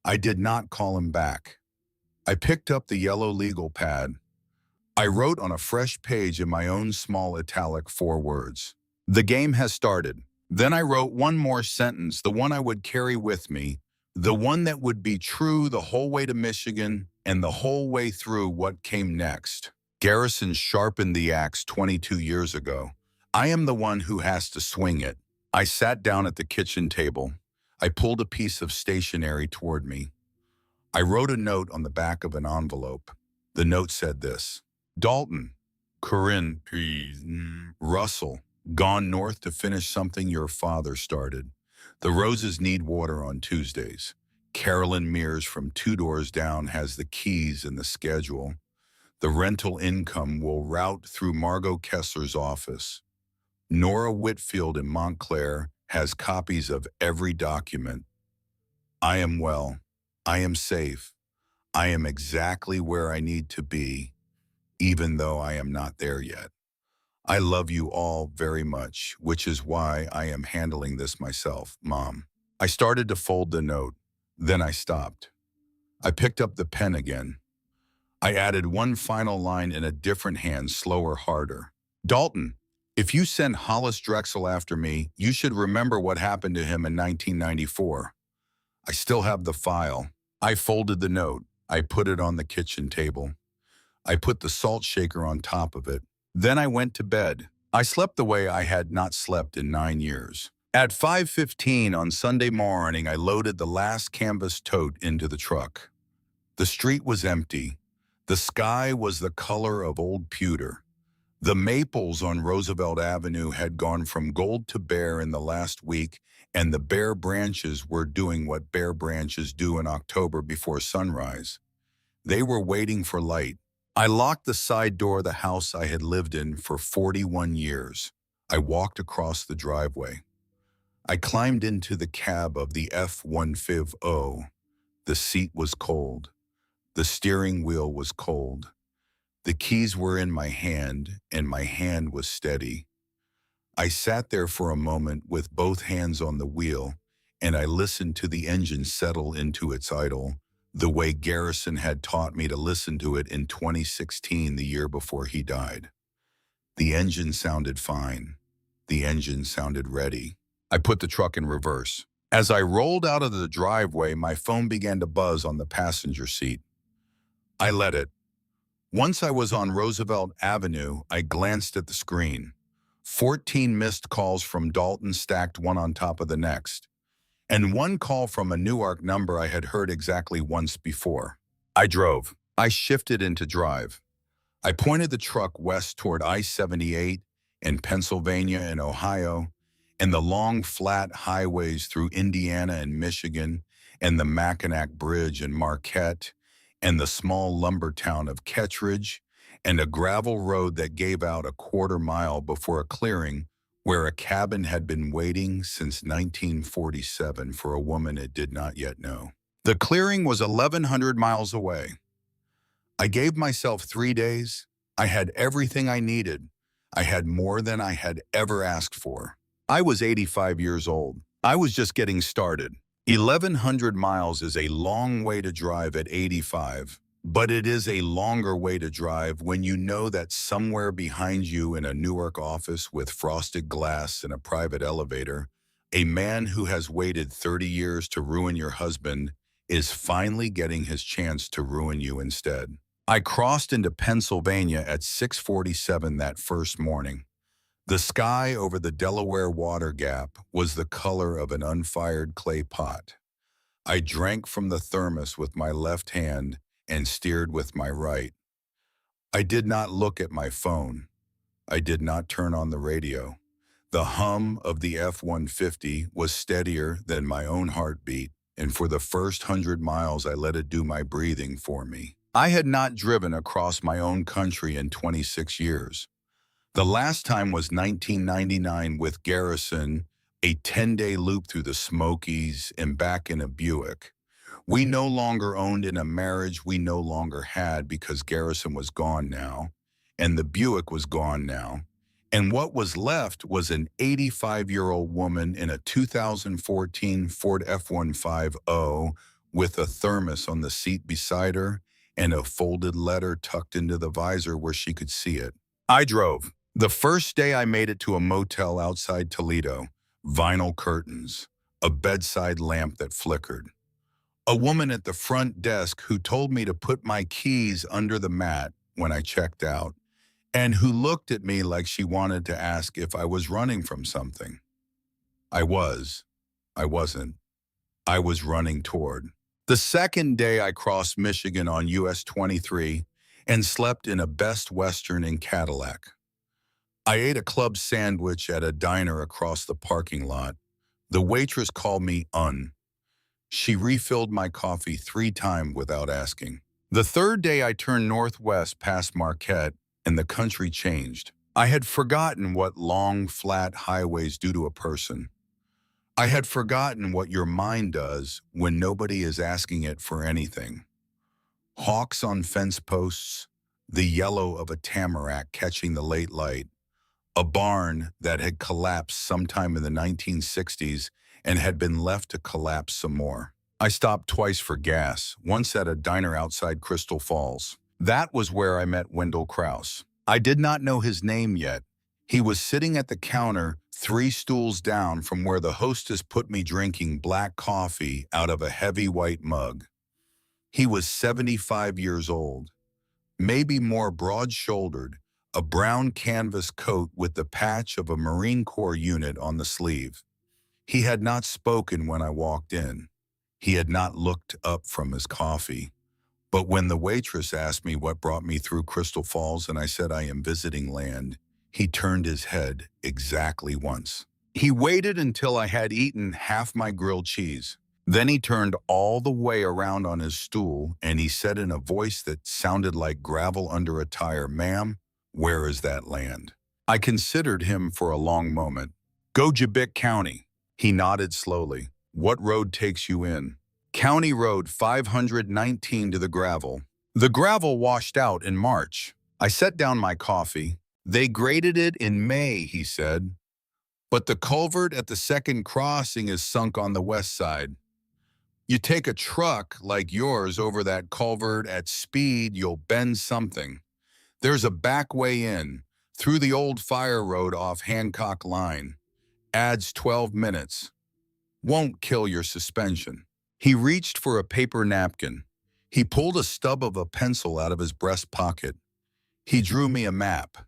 I did not call him back. I picked up the yellow legal pad. I wrote on a fresh page in my own small italic 4 words. The game has started. Then I wrote one more sentence, the one I would carry with me, the one that would be true the whole way to Michigan and the whole way through what came next. Garrison sharpened the axe 22 years ago. I am the one who has to swing it. I sat down at the kitchen table. I pulled a piece of stationery toward me. I wrote a note on the back of an envelope. The note said this: Dalton, Corinne, Russell, gone north to finish something your father started. The roses need water on Tuesdays. Carolyn Mears from 2 doors down has the keys and the schedule. The rental income will route through Margot Kessler's office. Nora Whitfield in Montclair has copies of every document. I am well. I am safe. I am exactly where I need to be, even though I am not there yet. I love you all very much, which is why I am handling this myself, Mom. I started to fold the note. Then I stopped. I picked up the pen again. I added one final line in a different hand, slower, harder. Dalton, if you send Hollis Drexel after me, you should remember what happened to him in 1994. I still have the file. I folded the note. I put it on the kitchen table. I put the salt shaker on top of it. Then I went to bed. I slept the way I had not slept in 9 years. At 5:15 on Sunday morning, I loaded the last canvas tote into the truck. The street was empty. The sky was the color of old pewter. The maples on Roosevelt Avenue had gone from gold to bare in the last week, and the bare branches were doing what bare branches do in October before sunrise. They were waiting for light. I locked the side door of the house I had lived in for 41 years. I walked across the driveway. I climbed into the cab of the F-150. The seat was cold. The steering wheel was cold. The keys were in my hand, and my hand was steady. I sat there for a moment with both hands on the wheel, and I listened to the engine settle into its idle, the way Garrison had taught me to listen to it in 2016, the year before he died. The engine sounded fine. The engine sounded ready. I put the truck in reverse. As I rolled out of the driveway, my phone began to buzz on the passenger seat. I let it. Once I was on Roosevelt Avenue, I glanced at the screen. 14 missed calls from Dalton stacked one on top of the next, and one call from a Newark number I had heard exactly once before. I drove. I shifted into drive. I pointed the truck west toward I-78 in Pennsylvania and Ohio, and the long, flat highways through Indiana and Michigan, and the Mackinac Bridge in Marquette, and the small lumber town of Kettridge, and a gravel road that gave out a quarter-mile before a clearing where a cabin had been waiting since 1947 for a woman it did not yet know. The clearing was 1,100 miles away. I gave myself 3 days. I had everything I needed. I had more than I had ever asked for. I was 85 years old. I was just getting started. 1,100 miles is a long way to drive at 85, but it is a longer way to drive when you know that somewhere behind you in a Newark office with frosted glass and a private elevator, a man who has waited 30 years to ruin your husband is finally getting his chance to ruin you instead. I crossed into Pennsylvania at 6:47 that first morning. The sky over the Delaware Water Gap was the color of an unfired clay pot. I drank from the thermos with my left hand and steered with my right. I did not look at my phone. I did not turn on the radio. The hum of the F-150 was steadier than my own heartbeat, and for the first 100 miles I let it do my breathing for me. I had not driven across my own country in 26 years. The last time was 1999 with Garrison, a 10-day loop through the Smokies and back in a Buick. We no longer owned in a marriage we no longer had because Garrison was gone now, and the Buick was gone now. And what was left was an 85-year-old woman in a 2014 Ford F-150 with a thermos on the seat beside her and a folded letter tucked into the visor where she could see it. I drove. The first day I made it to a motel outside Toledo, vinyl curtains, a bedside lamp that flickered. A woman at the front desk who told me to put my keys under the mat when I checked out, and who looked at me like she wanted to ask if I was running from something. I was. I wasn't. I was running toward. The second day I crossed Michigan on US 23 and slept in a Best Western in Cadillac. I ate a club sandwich at a diner across the parking lot. The waitress called me She refilled my coffee 3 times without asking. The third day I turned northwest past Marquette and the country changed. I had forgotten what long, flat highways do to a person. I had forgotten what your mind does when nobody is asking it for anything. Hawks on fence posts, the yellow of a tamarack catching the late light, a barn that had collapsed sometime in the 1960s and had been left to collapse some more. I stopped twice for gas, once at a diner outside Crystal Falls. That was where I met Wendell Krause. I did not know his name yet. He was sitting at the counter 3 stools down from where the hostess put me drinking black coffee out of a heavy white mug. He was 75 years old, maybe more broad-shouldered, a brown canvas coat with the patch of a Marine Corps unit on the sleeve. He had not spoken when I walked in. He had not looked up from his coffee. But when the waitress asked me what brought me through Crystal Falls and I said I am visiting land, he turned his head exactly once. He waited until I had eaten half my grilled cheese. Then he turned all the way around on his stool and he said in a voice that sounded like gravel under a tire, "Ma'am, where is that land?" I considered him for a long moment. "Go Jabbok County." He nodded slowly. "What road takes you in?" "County Road 519 to the gravel." The gravel washed out in March. I set down my coffee. "They graded it in May," he said. "But the culvert at the second crossing is sunk on the west side. You take a truck like yours over that culvert at speed, you'll bend something. There's a back way in, through the old fire road off Hancock Line. Adds 12 minutes. Won't kill your suspension." He reached for a paper napkin. He pulled a stub of a pencil out of his breast pocket. He drew me a map.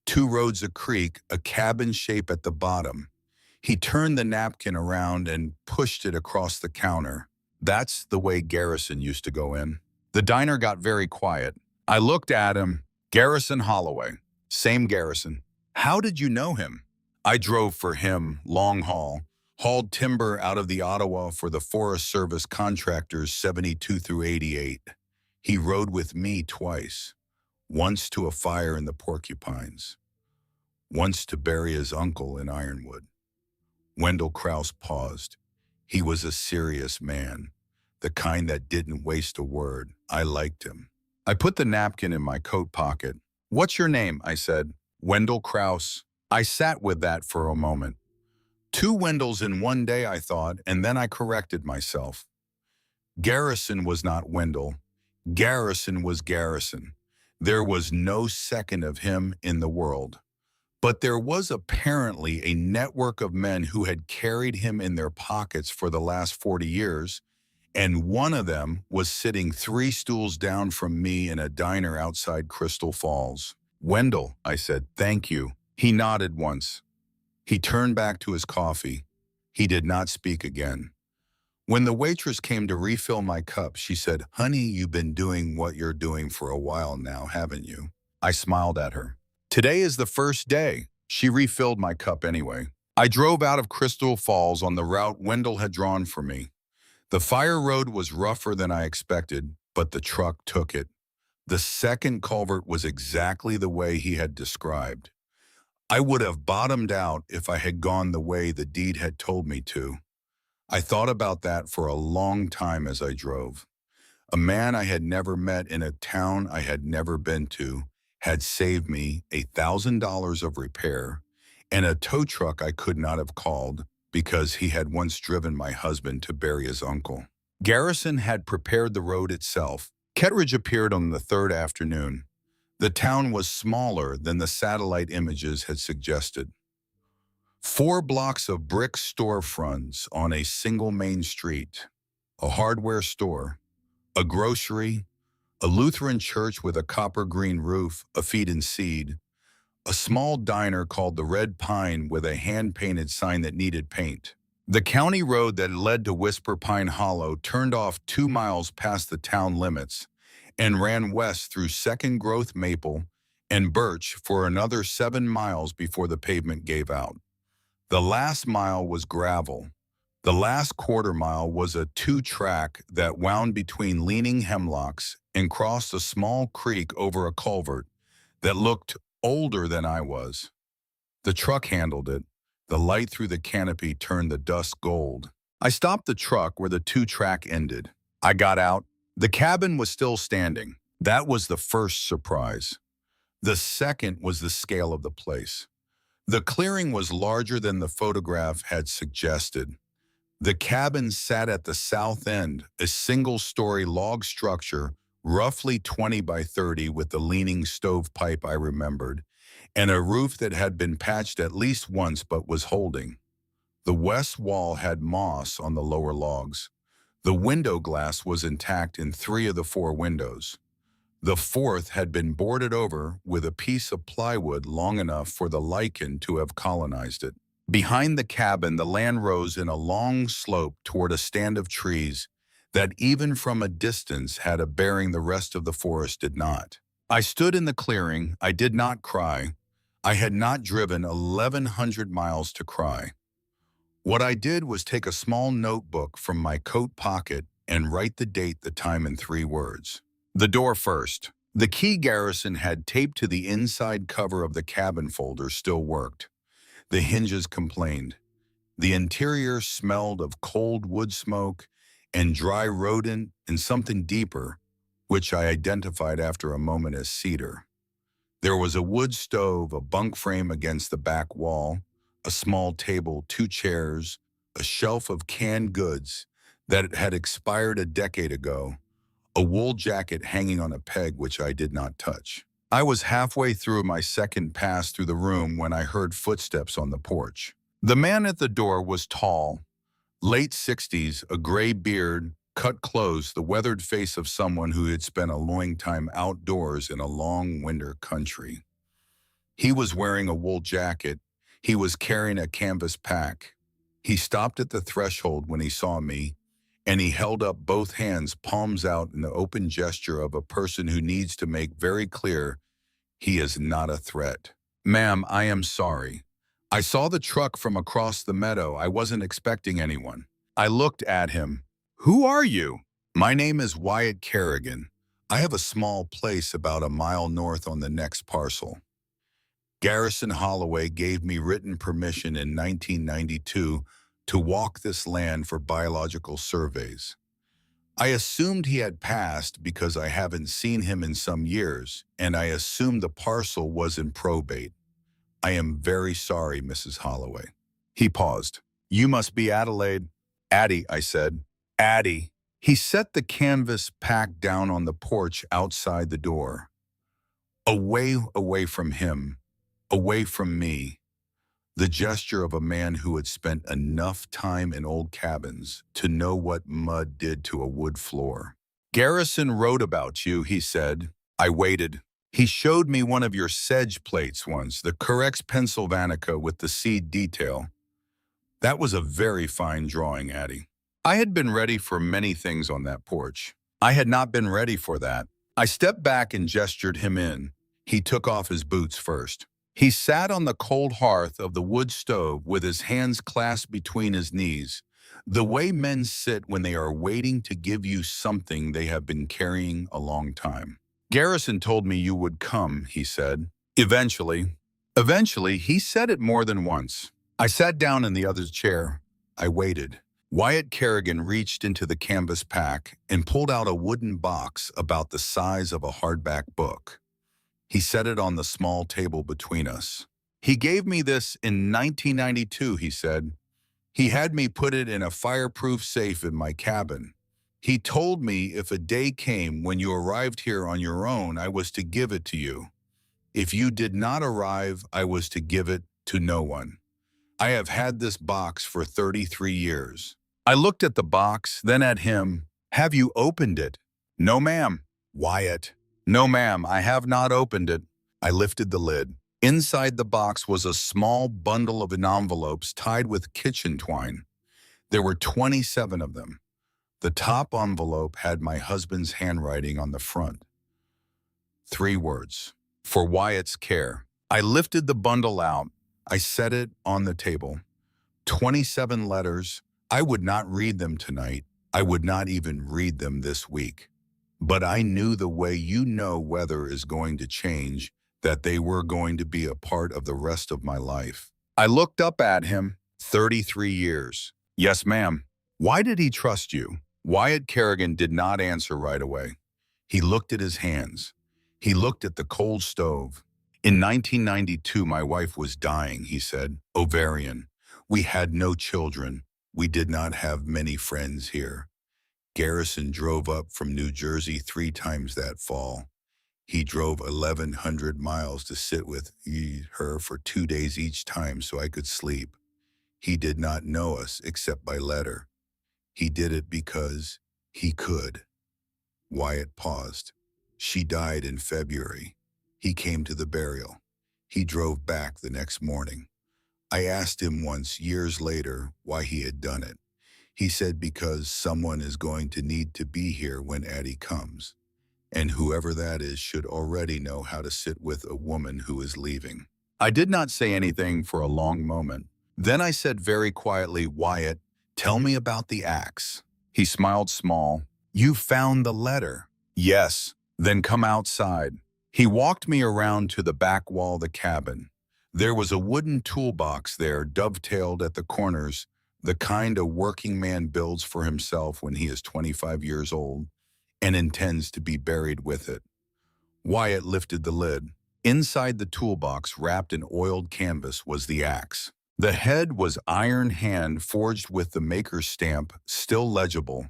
2 roads a creek, a cabin shape at the bottom. He turned the napkin around and pushed it across the counter. "That's the way Garrison used to go in." The diner got very quiet. I looked at him. Garrison Holloway. Same Garrison. How did you know him? I drove for him, long haul, hauled timber out of the Ottawa for the Forest Service contractors 72 through 88. He rode with me twice, once to a fire in the Porcupines, once to bury his uncle in Ironwood. Wendell Krause paused. He was a serious man, the kind that didn't waste a word. I liked him. I put the napkin in my coat pocket. What's your name? I said. Wendell Krause. I sat with that for a moment. Two Wendells in one day, I thought, and then I corrected myself. Garrison was not Wendell. Garrison was Garrison. There was no second of him in the world. But there was apparently a network of men who had carried him in their pockets for the last 40 years, and one of them was sitting 3 stools down from me in a diner outside Crystal Falls. Wendell, I said, thank you. He nodded once. He turned back to his coffee. He did not speak again. When the waitress came to refill my cup, she said, honey, you've been doing what you're doing for a while now, haven't you? I smiled at her. Today is the first day. She refilled my cup anyway. I drove out of Crystal Falls on the route Wendell had drawn for me. The fire road was rougher than I expected, but the truck took it. The second culvert was exactly the way he had described. I would have bottomed out if I had gone the way the deed had told me to. I thought about that for a long time as I drove. A man I had never met in a town I had never been to had saved me $1,000 of repair and a tow truck I could not have called because he had once driven my husband to bury his uncle. Garrison had prepared the road itself. Kettridge appeared on the third afternoon. The town was smaller than the satellite images had suggested. 4 blocks of brick storefronts on a single main street, a hardware store, a grocery, a Lutheran church with a copper green roof, a feed and seed, a small diner called the Red Pine with a hand-painted sign that needed paint. The county road that led to Whisper Pine Hollow turned off 2 miles past the town limits and ran west through Second Growth Maple and Birch for another 7 miles before the pavement gave out. The last mile was gravel. The last quarter mile was a 2-track that wound between leaning hemlocks and crossed a small creek over a culvert that looked older than I was. The truck handled it. The light through the canopy turned the dust gold. I stopped the truck where the 2-track ended. I got out. The cabin was still standing. That was the first surprise. The second was the scale of the place. The clearing was larger than the photograph had suggested. The cabin sat at the south end, a single-story log structure, roughly 20 by 30 with the leaning stovepipe I remembered, and a roof that had been patched at least once but was holding. The west wall had moss on the lower logs. The window glass was intact in 3 of the 4 windows. The 4th had been boarded over with a piece of plywood long enough for the lichen to have colonized it. Behind the cabin, the land rose in a long slope toward a stand of trees that even from a distance had a bearing the rest of the forest did not. I stood in the clearing. I did not cry. I had not driven 1,100 miles to cry. What I did was take a small notebook from my coat pocket and write the date, the time, and 3 words. The door first. The key Garrison had taped to the inside cover of the cabin folder still worked. The hinges complained. The interior smelled of cold wood smoke and dry rodent and something deeper, which I identified after a moment as cedar. There was a wood stove, a bunk frame against the back wall, a small table, 2 chairs, a shelf of canned goods that had expired a decade ago, a wool jacket hanging on a peg which I did not touch. I was halfway through my second pass through the room when I heard footsteps on the porch. The man at the door was tall, late 60s, a gray beard, cut close, the weathered face of someone who had spent a long time outdoors in a long winter country. He was wearing a wool jacket. He was carrying a canvas pack. He stopped at the threshold when he saw me, and he held up both hands, palms out, in the open gesture of a person who needs to make very clear He is not a threat. Ma'am, I am sorry. I saw the truck from across the meadow. I wasn't expecting anyone. I looked at him. Who are you? My name is Wyatt Kerrigan. I have a small place about a mile north on the next parcel. Garrison Holloway gave me written permission in 1992 to walk this land for biological surveys. I assumed he had passed because I haven't seen him in some years, and I assumed the parcel was in probate. I am very sorry, Mrs. Holloway. He paused. You must be Adelaide. Addie, I said. Addie. He set the canvas pack down on the porch outside the door. Away from him, away from me. The gesture of a man who had spent enough time in old cabins to know what mud did to a wood floor. Garrison wrote about you, he said. I waited. He showed me one of your sedge plates once, the Curex Pennsylvanica with the seed detail. That was a very fine drawing, Addie. I had been ready for many things on that porch. I had not been ready for that. I stepped back and gestured him in. He took off his boots first. He sat on the cold hearth of the wood stove with his hands clasped between his knees, the way men sit when they are waiting to give you something they have been carrying a long time. Garrison told me you would come, he said. Eventually. Eventually, he said it more than once. I sat down in the other's chair. I waited. Wyatt Kerrigan reached into the canvas pack and pulled out a wooden box about the size of a hardback book. He set it on the small table between us. He gave me this in 1992, he said. He had me put it in a fireproof safe in my cabin. He told me if a day came when you arrived here on your own, I was to give it to you. If you did not arrive, I was to give it to no one. I have had this box for 33 years. I looked at the box, then at him. Have you opened it? No, ma'am. Wyatt. No, ma'am, I have not opened it. I lifted the lid. Inside the box was a small bundle of envelopes tied with kitchen twine. There were 27 of them. The top envelope had my husband's handwriting on the front. 3 words. For Wyatt's care. I lifted the bundle out. I set it on the table. 27 letters. I would not read them tonight. I would not even read them this week. But I knew the way you know weather is going to change, that they were going to be a part of the rest of my life. I looked up at him. 33 years. Yes, ma'am. Why did he trust you? Wyatt Kerrigan did not answer right away. He looked at his hands. He looked at the cold stove. In 1992, my wife was dying, he said. Ovarian. We had no children. We did not have many friends here. Garrison drove up from New Jersey 3 times that fall. He drove 1,100 miles to sit with her for 2 days each time so I could sleep. He did not know us except by letter. He did it because he could. Wyatt paused. She died in February. He came to the burial. He drove back the next morning. I asked him once, years later, why he had done it. He said because someone is going to need to be here when Addie comes, and whoever that is should already know how to sit with a woman who is leaving. I did not say anything for a long moment. Then I said very quietly, Wyatt, tell me about the axe. He smiled small. You found the letter. Yes. Then come outside. He walked me around to the back wall of the cabin. There was a wooden toolbox there, dovetailed at the corners, the kind a working man builds for himself when he is 25 years old and intends to be buried with it. Wyatt lifted the lid. Inside the toolbox, wrapped in oiled canvas, was the axe. The head was iron hand forged with the maker's stamp, still legible.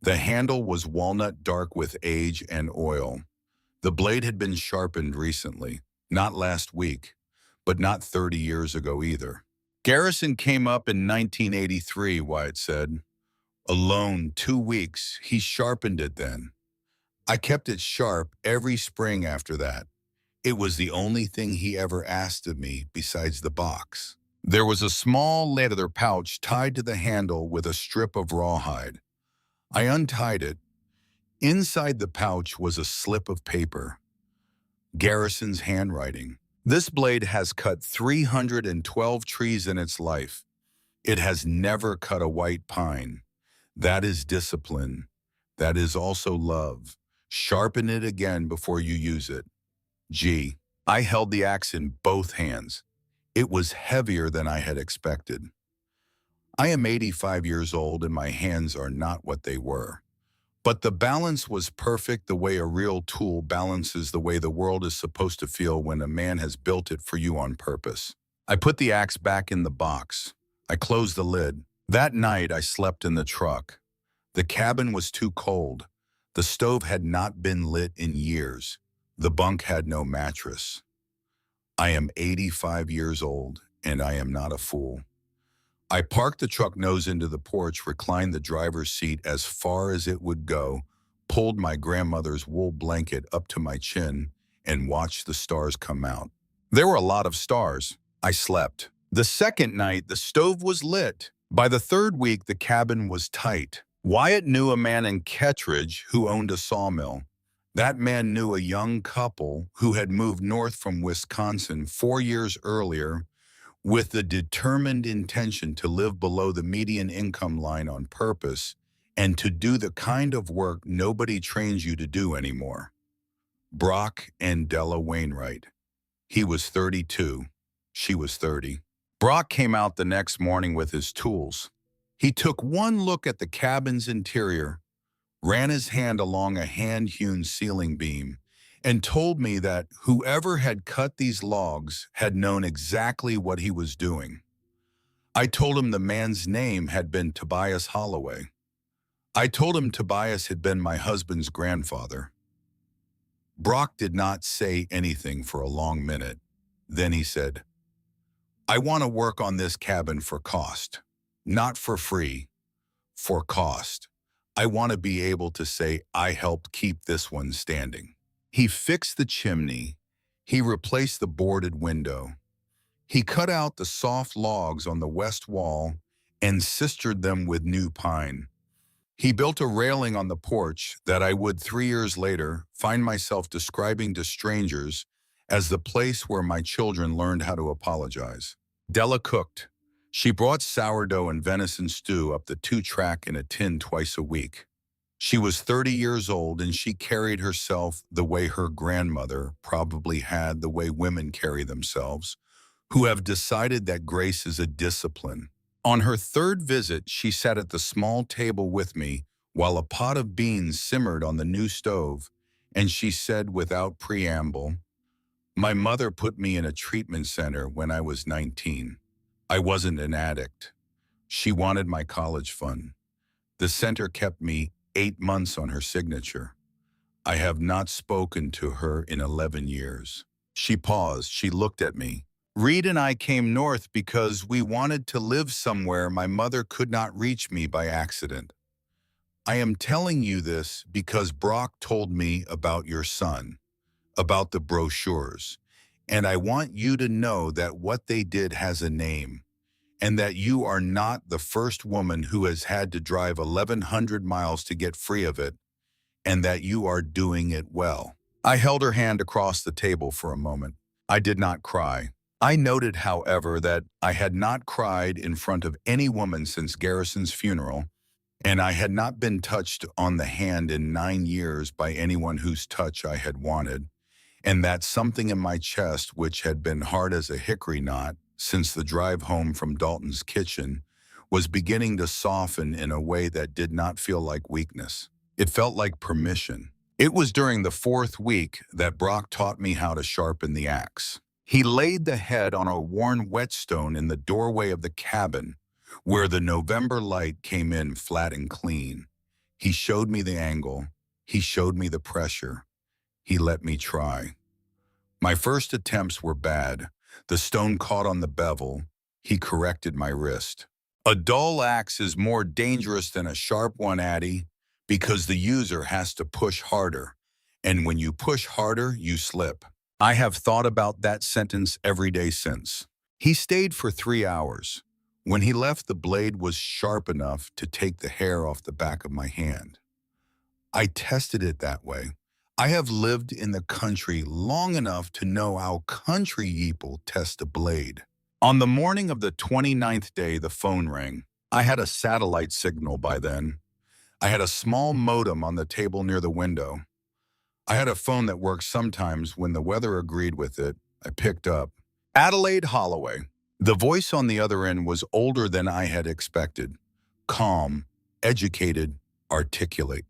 The handle was walnut dark with age and oil. The blade had been sharpened recently, not last week, but not 30 years ago either. Garrison came up in 1983, Wyatt said. Alone 2 weeks, he sharpened it then. I kept it sharp every spring after that. It was the only thing he ever asked of me besides the box. There was a small leather pouch tied to the handle with a strip of rawhide. I untied it. Inside the pouch was a slip of paper. Garrison's handwriting. This blade has cut 312 trees in its life. It has never cut a white pine. That is discipline. That is also love. Sharpen it again before you use it. G. I held the axe in both hands. It was heavier than I had expected. I am 85 years old and my hands are not what they were. But the balance was perfect, the way a real tool balances the way the world is supposed to feel when a man has built it for you on purpose. I put the axe back in the box. I closed the lid. That night I slept in the truck. The cabin was too cold. The stove had not been lit in years. The bunk had no mattress. I am 85 years old, and I am not a fool. I parked the truck nose into the porch, reclined the driver's seat as far as it would go, pulled my grandmother's wool blanket up to my chin, and watched the stars come out. There were a lot of stars. I slept. The second night, the stove was lit. By the third week, the cabin was tight. Wyatt knew a man in Kettridge who owned a sawmill. That man knew a young couple who had moved north from Wisconsin 4 years earlier with the determined intention to live below the median income line on purpose and to do the kind of work nobody trains you to do anymore. Brock and Della Wainwright. He was 32. She was 30. Brock came out the next morning with his tools. He took one look at the cabin's interior, ran his hand along a hand-hewn ceiling beam, and told me that whoever had cut these logs had known exactly what he was doing. I told him the man's name had been Tobias Holloway. I told him Tobias had been my husband's grandfather. Brock did not say anything for a long minute. Then he said, "I want to work on this cabin for cost, not for free, for cost. I want to be able to say I helped keep this one standing." He fixed the chimney. He replaced the boarded window. He cut out the soft logs on the west wall and sistered them with new pine. He built a railing on the porch that I would 3 years later find myself describing to strangers as the place where my children learned how to apologize. Della cooked. She brought sourdough and venison stew up the 2-track in a tin twice a week. She was 30 years old and she carried herself the way her grandmother probably had the way women carry themselves, who have decided that grace is a discipline. On her third visit, she sat at the small table with me while a pot of beans simmered on the new stove, and she said without preamble, "My mother put me in a treatment center when I was 19. I wasn't an addict. She wanted my college fund. The center kept me 8 months on her signature. I have not spoken to her in 11 years. She paused. She looked at me. Reed and I came north because we wanted to live somewhere my mother could not reach me by accident. I am telling you this because Brock told me about your son, about the brochures, and I want you to know that what they did has a name, and that you are not the first woman who has had to drive 1,100 miles to get free of it, and that you are doing it well." I held her hand across the table for a moment. I did not cry. I noted, however, that I had not cried in front of any woman since Garrison's funeral, and I had not been touched on the hand in 9 years by anyone whose touch I had wanted, and that something in my chest, which had been hard as a hickory knot since the drive home from Dalton's kitchen, was beginning to soften in a way that did not feel like weakness. It felt like permission. It was during the 4th week that Brock taught me how to sharpen the axe. He laid the head on a worn whetstone in the doorway of the cabin, where the November light came in flat and clean. He showed me the angle. He showed me the pressure. He let me try. My first attempts were bad. The stone caught on the bevel. He corrected my wrist. A dull axe is more dangerous than a sharp one, Addie, because the user has to push harder. And when you push harder, you slip. I have thought about that sentence every day since. He stayed for 3 hours. When he left, the blade was sharp enough to take the hair off the back of my hand. I tested it that way. I have lived in the country long enough to know how country people test a blade. On the morning of the 29th day, the phone rang. I had a satellite signal by then. I had a small modem on the table near the window. I had a phone that worked sometimes when the weather agreed with it. I picked up. Adelaide Holloway. The voice on the other end was older than I had expected. Calm, educated, articulate.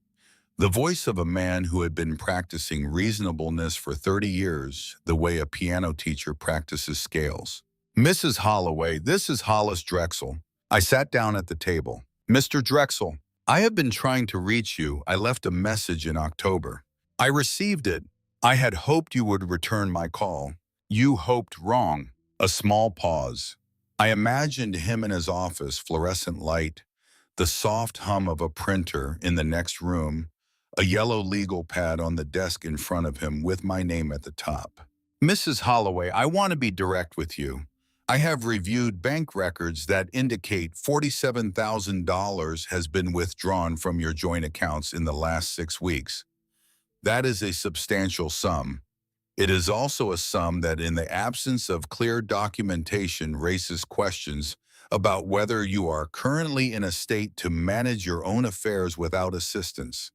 The voice of a man who had been practicing reasonableness for 30 years, the way a piano teacher practices scales. Mrs. Holloway, this is Hollis Drexel. I sat down at the table. Mr. Drexel, I have been trying to reach you. I left a message in October. I received it. I had hoped you would return my call. You hoped wrong. A small pause. I imagined him in his office, fluorescent light, the soft hum of a printer in the next room, a yellow legal pad on the desk in front of him with my name at the top. Mrs. Holloway, I want to be direct with you. I have reviewed bank records that indicate $47,000 has been withdrawn from your joint accounts in the last 6 weeks. That is a substantial sum. It is also a sum that, in the absence of clear documentation, raises questions about whether you are currently in a state to manage your own affairs without assistance.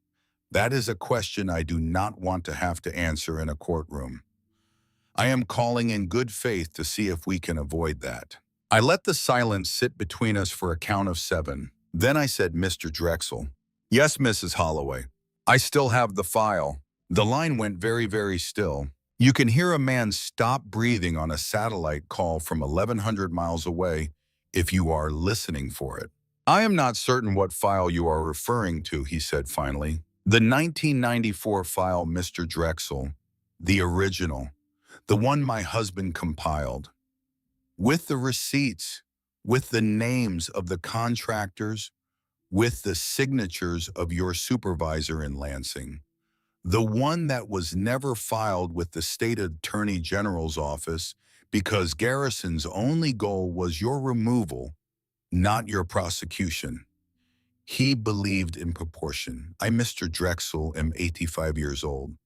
That is a question I do not want to have to answer in a courtroom. I am calling in good faith to see if we can avoid that. I let the silence sit between us for a count of 7. Then I said, Mr. Drexel. Yes, Mrs. Holloway. I still have the file. The line went very, very still. You can hear a man stop breathing on a satellite call from 1,100 miles away if you are listening for it. I am not certain what file you are referring to, he said finally. The 1994 file, Mr. Drexel. The original. The one my husband compiled. With the receipts, with the names of the contractors, with the signatures of your supervisor in Lansing. The one that was never filed with the State Attorney General's office because Garrison's only goal was your removal, not your prosecution. He believed in proportion. I, Mr. Drexel, am 85 years old.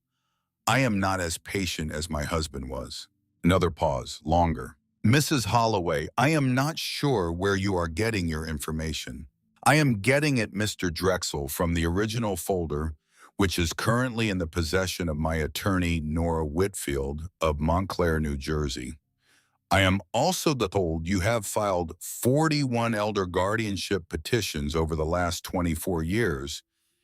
I am not as patient as my husband was. Another pause, longer. Mrs. Holloway, I am not sure where you are getting your information. I am getting it, Mr. Drexel, from the original folder, which is currently in the possession of my attorney, Nora Whitfield, of Montclair, New Jersey. I am also told you have filed 41 elder guardianship petitions over the last 24 years,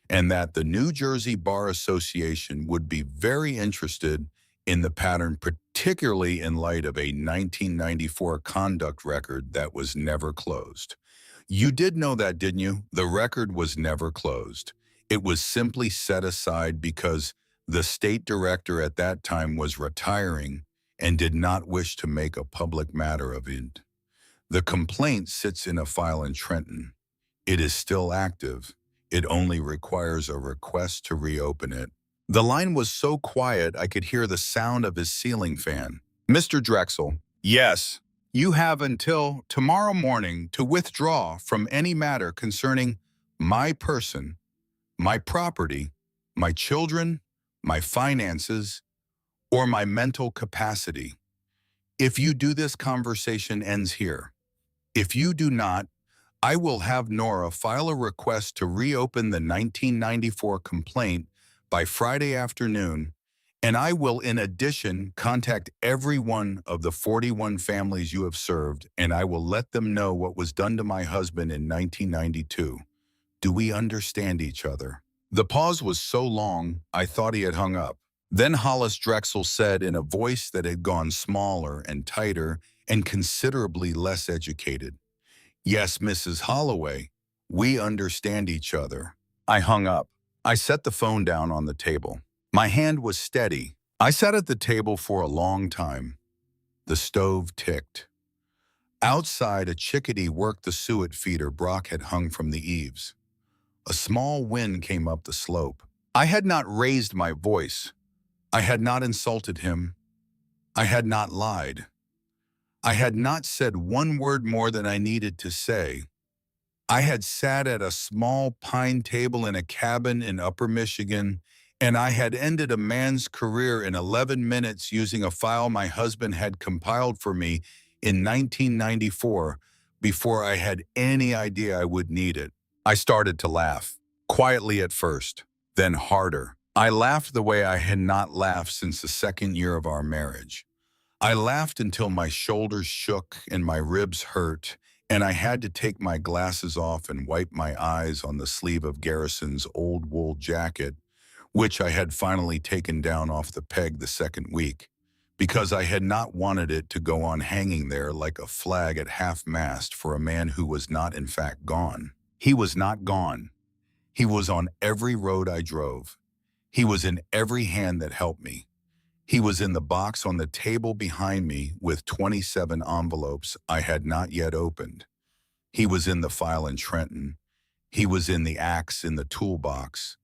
and that the New Jersey Bar Association would be very interested in the pattern, particularly in light of a 1994 conduct record that was never closed. You did know that, didn't you? The record was never closed. It was simply set aside because the state director at that time was retiring and did not wish to make a public matter of it. The complaint sits in a file in Trenton. It is still active. It only requires a request to reopen it. The line was so quiet I could hear the sound of his ceiling fan. Mr. Drexel, yes, you have until tomorrow morning to withdraw from any matter concerning my person, my property, my children, my finances, or my mental capacity. If you do, this conversation ends here. If you do not, I will have Nora file a request to reopen the 1994 complaint by Friday afternoon, and I will in addition contact every one of the 41 families you have served, and I will let them know what was done to my husband in 1992. Do we understand each other? The pause was so long, I thought he had hung up. Then Hollis Drexel said in a voice that had gone smaller and tighter and considerably less educated, Yes, Mrs. Holloway, we understand each other. I hung up. I set the phone down on the table. My hand was steady. I sat at the table for a long time. The stove ticked. Outside, a chickadee worked the suet feeder Brock had hung from the eaves. A small wind came up the slope. I had not raised my voice. I had not insulted him. I had not lied. I had not said one word more than I needed to say. I had sat at a small pine table in a cabin in Upper Michigan And I had ended a man's career in 11 minutes using a file my husband had compiled for me in 1994 before I had any idea I would need it. I started to laugh, quietly at first, then harder. I laughed the way I had not laughed since the second year of our marriage. I laughed until my shoulders shook and my ribs hurt, and I had to take my glasses off and wipe my eyes on the sleeve of Garrison's old wool jacket, which I had finally taken down off the peg the second week, because I had not wanted it to go on hanging there like a flag at half-mast for a man who was not in fact gone. He was not gone. He was on every road I drove. He was in every hand that helped me. He was in the box on the table behind me with 27 envelopes I had not yet opened. He was in the file in Trenton. He was in the axe in the toolbox.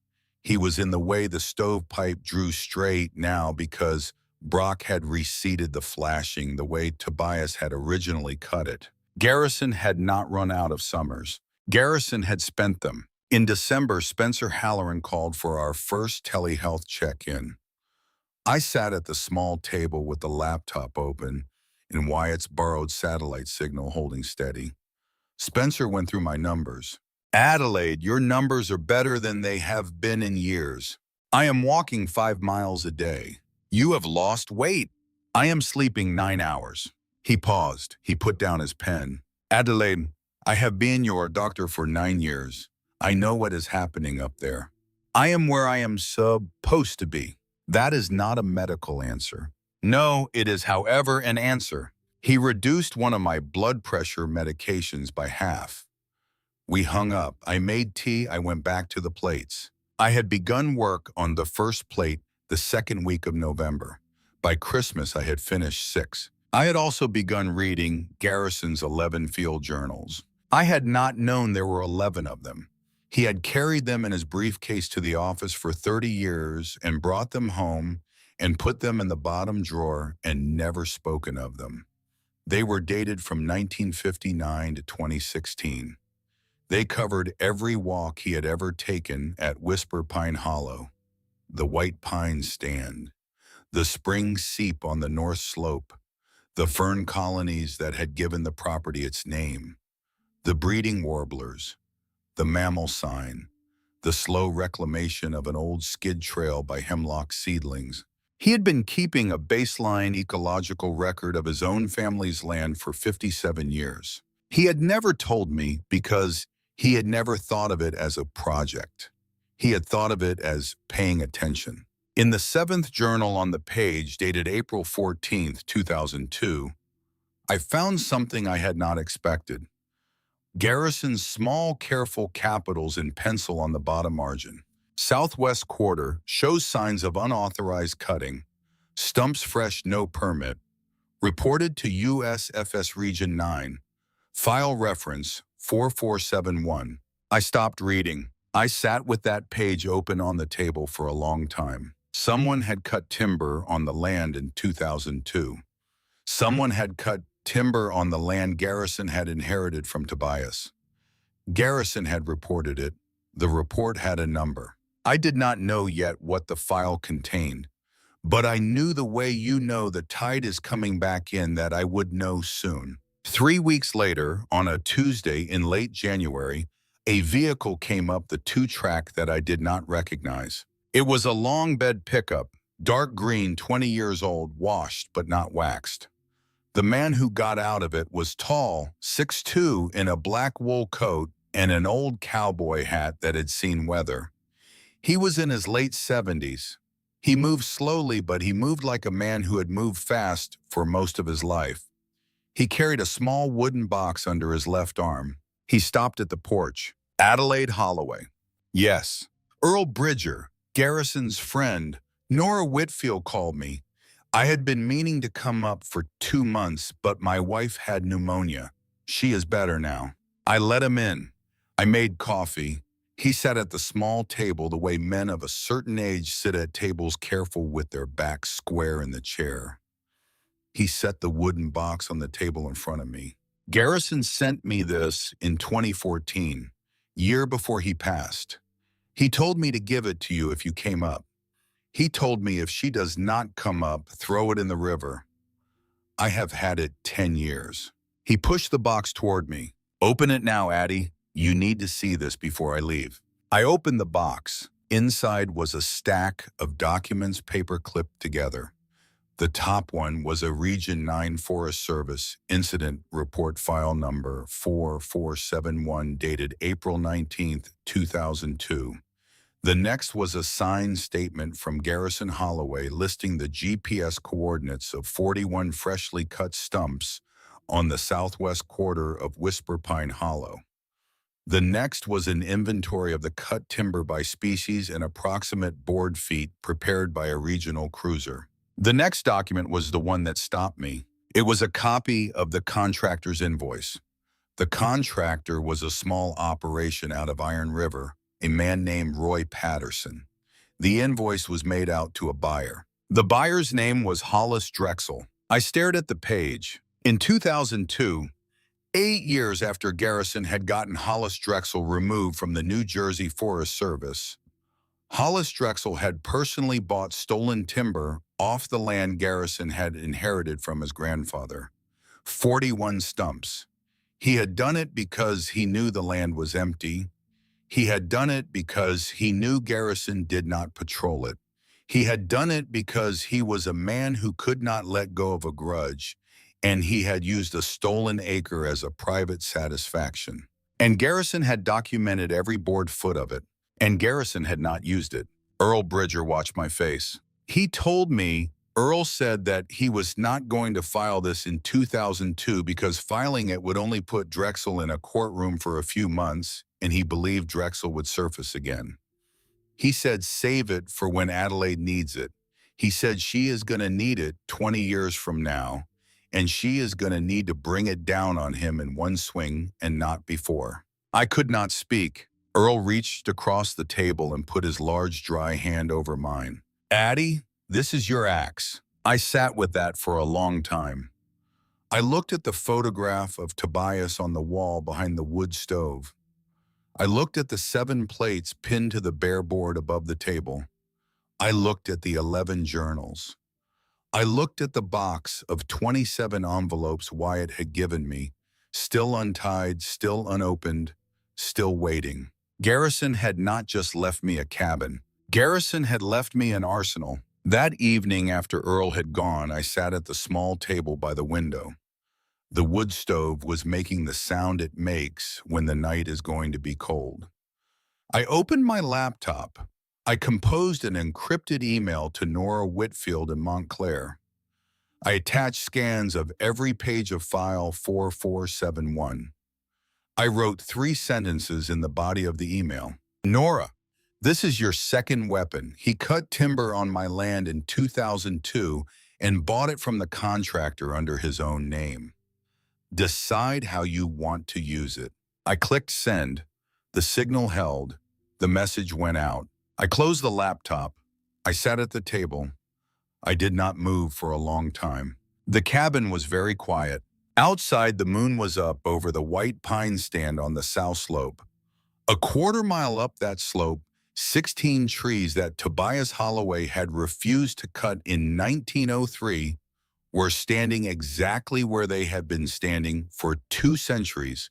He was in the way the stovepipe drew straight now because Brock had reseated the flashing the way Tobias had originally cut it. Garrison had not run out of summers. Garrison had spent them. In December, Spencer Halloran called for our first telehealth check-in. I sat at the small table with the laptop open and Wyatt's borrowed satellite signal holding steady. Spencer went through my numbers. Adelaide, your numbers are better than they have been in years. I am walking 5 miles a day. You have lost weight. I am sleeping 9 hours. He paused. He put down his pen. Adelaide, I have been your doctor for 9 years. I know what is happening up there. I am where I am supposed to be. That is not a medical answer. No, it is, however, an answer. He reduced one of my blood pressure medications by half. We hung up. I made tea. I went back to the plates. I had begun work on the first plate the second week of November. By Christmas, I had finished 6. I had also begun reading Garrison's 11 field journals. I had not known there were 11 of them. He had carried them in his briefcase to the office for 30 years and brought them home and put them in the bottom drawer and never spoken of them. They were dated from 1959 to 2016. They covered every walk he had ever taken at Whisper Pine Hollow, the White Pine Stand, the spring seep on the north slope, the fern colonies that had given the property its name, the breeding warblers, the mammal sign, the slow reclamation of an old skid trail by hemlock seedlings. He had been keeping a baseline ecological record of his own family's land for 57 years. He had never told me because he had never thought of it as a project. He had thought of it as paying attention. In the 7th journal on the page, dated April 14, 2002, I found something I had not expected. Garrison's small, careful capitals in pencil on the bottom margin. Southwest quarter shows signs of unauthorized cutting. Stumps fresh, no permit. Reported to USFS Region 9. File reference 4471. I stopped reading. I sat with that page open on the table for a long time. Someone had cut timber on the land in 2002. Someone had cut timber on the land Garrison had inherited from Tobias. Garrison had reported it. The report had a number. I did not know yet what the file contained, but I knew the way you know the tide is coming back in that I would know soon. 3 weeks later, on a Tuesday in late January, a vehicle came up the 2-track that I did not recognize. It was a long bed pickup, dark green, 20 years old, washed but not waxed. The man who got out of it was tall, 6'2", in a black wool coat and an old cowboy hat that had seen weather. He was in his late 70s. He moved slowly, but he moved like a man who had moved fast for most of his life. He carried a small wooden box under his left arm. He stopped at the porch. Adelaide Holloway. Yes. Earl Bridger, Garrison's friend. Nora Whitfield called me. I had been meaning to come up for 2 months, but my wife had pneumonia. She is better now. I let him in. I made coffee. He sat at the small table the way men of a certain age sit at tables, careful with their backs square in the chair. He set the wooden box on the table in front of me. Garrison sent me this in 2014, year before he passed. He told me to give it to you if you came up. He told me if she does not come up, throw it in the river. I have had it 10 years. He pushed the box toward me. Open it now, Addie. You need to see this before I leave. I opened the box. Inside was a stack of documents paper clipped together. The top one was a Region 9 Forest Service Incident Report File Number 4471 dated April 19, 2002. The next was a signed statement from Garrison Holloway listing the GPS coordinates of 41 freshly cut stumps on the southwest quarter of Whisper Pine Hollow. The next was an inventory of the cut timber by species and approximate board feet prepared by a regional cruiser. The next document was the one that stopped me. It was a copy of the contractor's invoice. The contractor was a small operation out of Iron River, a man named Roy Patterson. The invoice was made out to a buyer. The buyer's name was Hollis Drexel. I stared at the page. In 2002, 8 years after Garrison had gotten Hollis Drexel removed from the New Jersey Forest Service, Hollis Drexel had personally bought stolen timber off the land Garrison had inherited from his grandfather. 41 stumps. He had done it because he knew the land was empty. He had done it because he knew Garrison did not patrol it. He had done it because he was a man who could not let go of a grudge, and he had used a stolen acre as a private satisfaction. And Garrison had documented every board foot of it, and Garrison had not used it. Earl Bridger watched my face. He told me Earl said that he was not going to file this in 2002 because filing it would only put Drexel in a courtroom for a few months, and he believed Drexel would surface again. He said save it for when Adelaide needs it. He said she is going to need it 20 years from now, and she is going to need to bring it down on him in one swing and not before. I could not speak. Earl reached across the table and put his large, dry hand over mine. Addie, this is your axe. I sat with that for a long time. I looked at the photograph of Tobias on the wall behind the wood stove. I looked at the 7 plates pinned to the bare board above the table. I looked at the 11 journals. I looked at the box of 27 envelopes Wyatt had given me, still untied, still unopened, still waiting. Garrison had not just left me a cabin. Garrison had left me an arsenal. That evening after Earl had gone, I sat at the small table by the window. The wood stove was making the sound it makes when the night is going to be cold. I opened my laptop. I composed an encrypted email to Nora Whitfield in Montclair. I attached scans of every page of file 4471. I wrote 3 sentences in the body of the email. Nora, this is your second weapon. He cut timber on my land in 2002 and bought it from the contractor under his own name. Decide how you want to use it. I clicked send. The signal held. The message went out. I closed the laptop. I sat at the table. I did not move for a long time. The cabin was very quiet. Outside, the moon was up over the white pine stand on the south slope. A quarter mile up that slope, 16 trees that Tobias Holloway had refused to cut in 1903 were standing exactly where they had been standing for 2 centuries,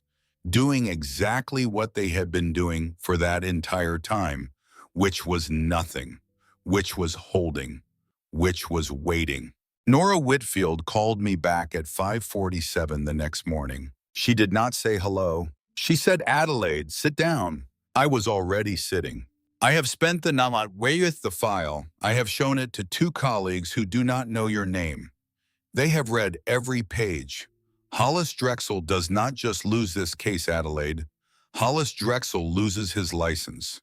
doing exactly what they had been doing for that entire time, which was nothing, which was holding, which was waiting. Nora Whitfield called me back at 5:47 the next morning. She did not say hello. She said, Adelaide, sit down. I was already sitting. I have spent the night with the file. I have shown it to 2 colleagues who do not know your name. They have read every page. Hollis Drexel does not just lose this case, Adelaide. Hollis Drexel loses his license.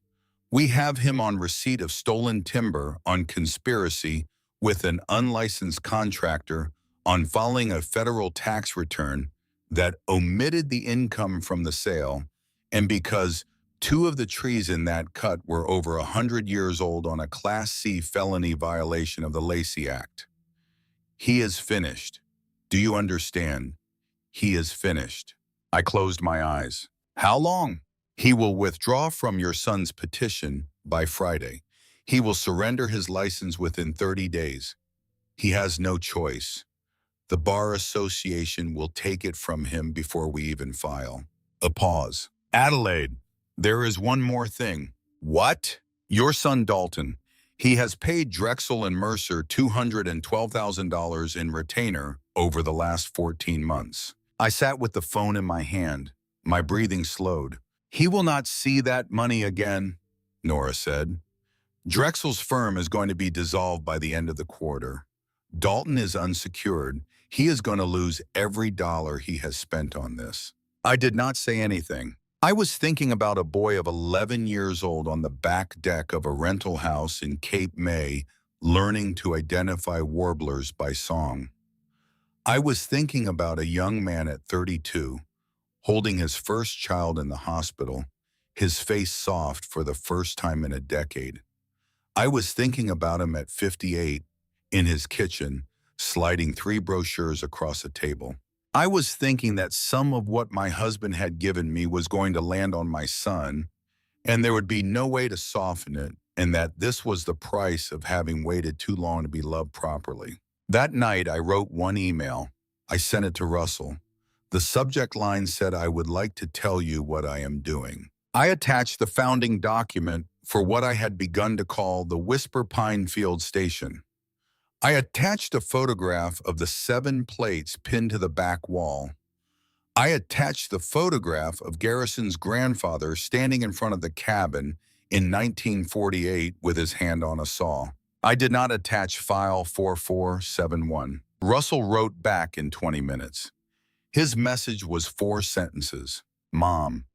We have him on receipt of stolen timber, on conspiracy with an unlicensed contractor, on filing a federal tax return that omitted the income from the sale, and because 2 of the trees in that cut were over 100 years old on a Class C felony violation of the Lacey Act. He is finished. Do you understand? He is finished. I closed my eyes. How long? He will withdraw from your son's petition by Friday. He will surrender his license within 30 days. He has no choice. The Bar Association will take it from him before we even file. A pause. Adelaide, there is one more thing. What? Your son Dalton. He has paid Drexel and Mercer $212,000 in retainer over the last 14 months. I sat with the phone in my hand. My breathing slowed. He will not see that money again, Nora said. Drexel's firm is going to be dissolved by the end of the quarter. Dalton is unsecured. He is going to lose every dollar he has spent on this. I did not say anything. I was thinking about a boy of 11 years old on the back deck of a rental house in Cape May, learning to identify warblers by song. I was thinking about a young man at 32, holding his first child in the hospital, his face soft for the first time in a decade. I was thinking about him at 58, in his kitchen, sliding 3 brochures across a table. I was thinking that some of what my husband had given me was going to land on my son, and there would be no way to soften it, and that this was the price of having waited too long to be loved properly. That night, I wrote one email. I sent it to Russell. The subject line said, "I would like to tell you what I am doing." I attached the founding document for what I had begun to call the Whisper Pine Field Station. I attached a photograph of the 7 plates pinned to the back wall. I attached the photograph of Garrison's grandfather standing in front of the cabin in 1948 with his hand on a saw. I did not attach file 4471. Russell wrote back in 20 minutes. His message was 4 sentences. Mom,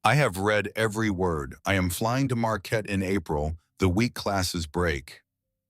I have read every word. I am flying to Marquette in April, the week classes break.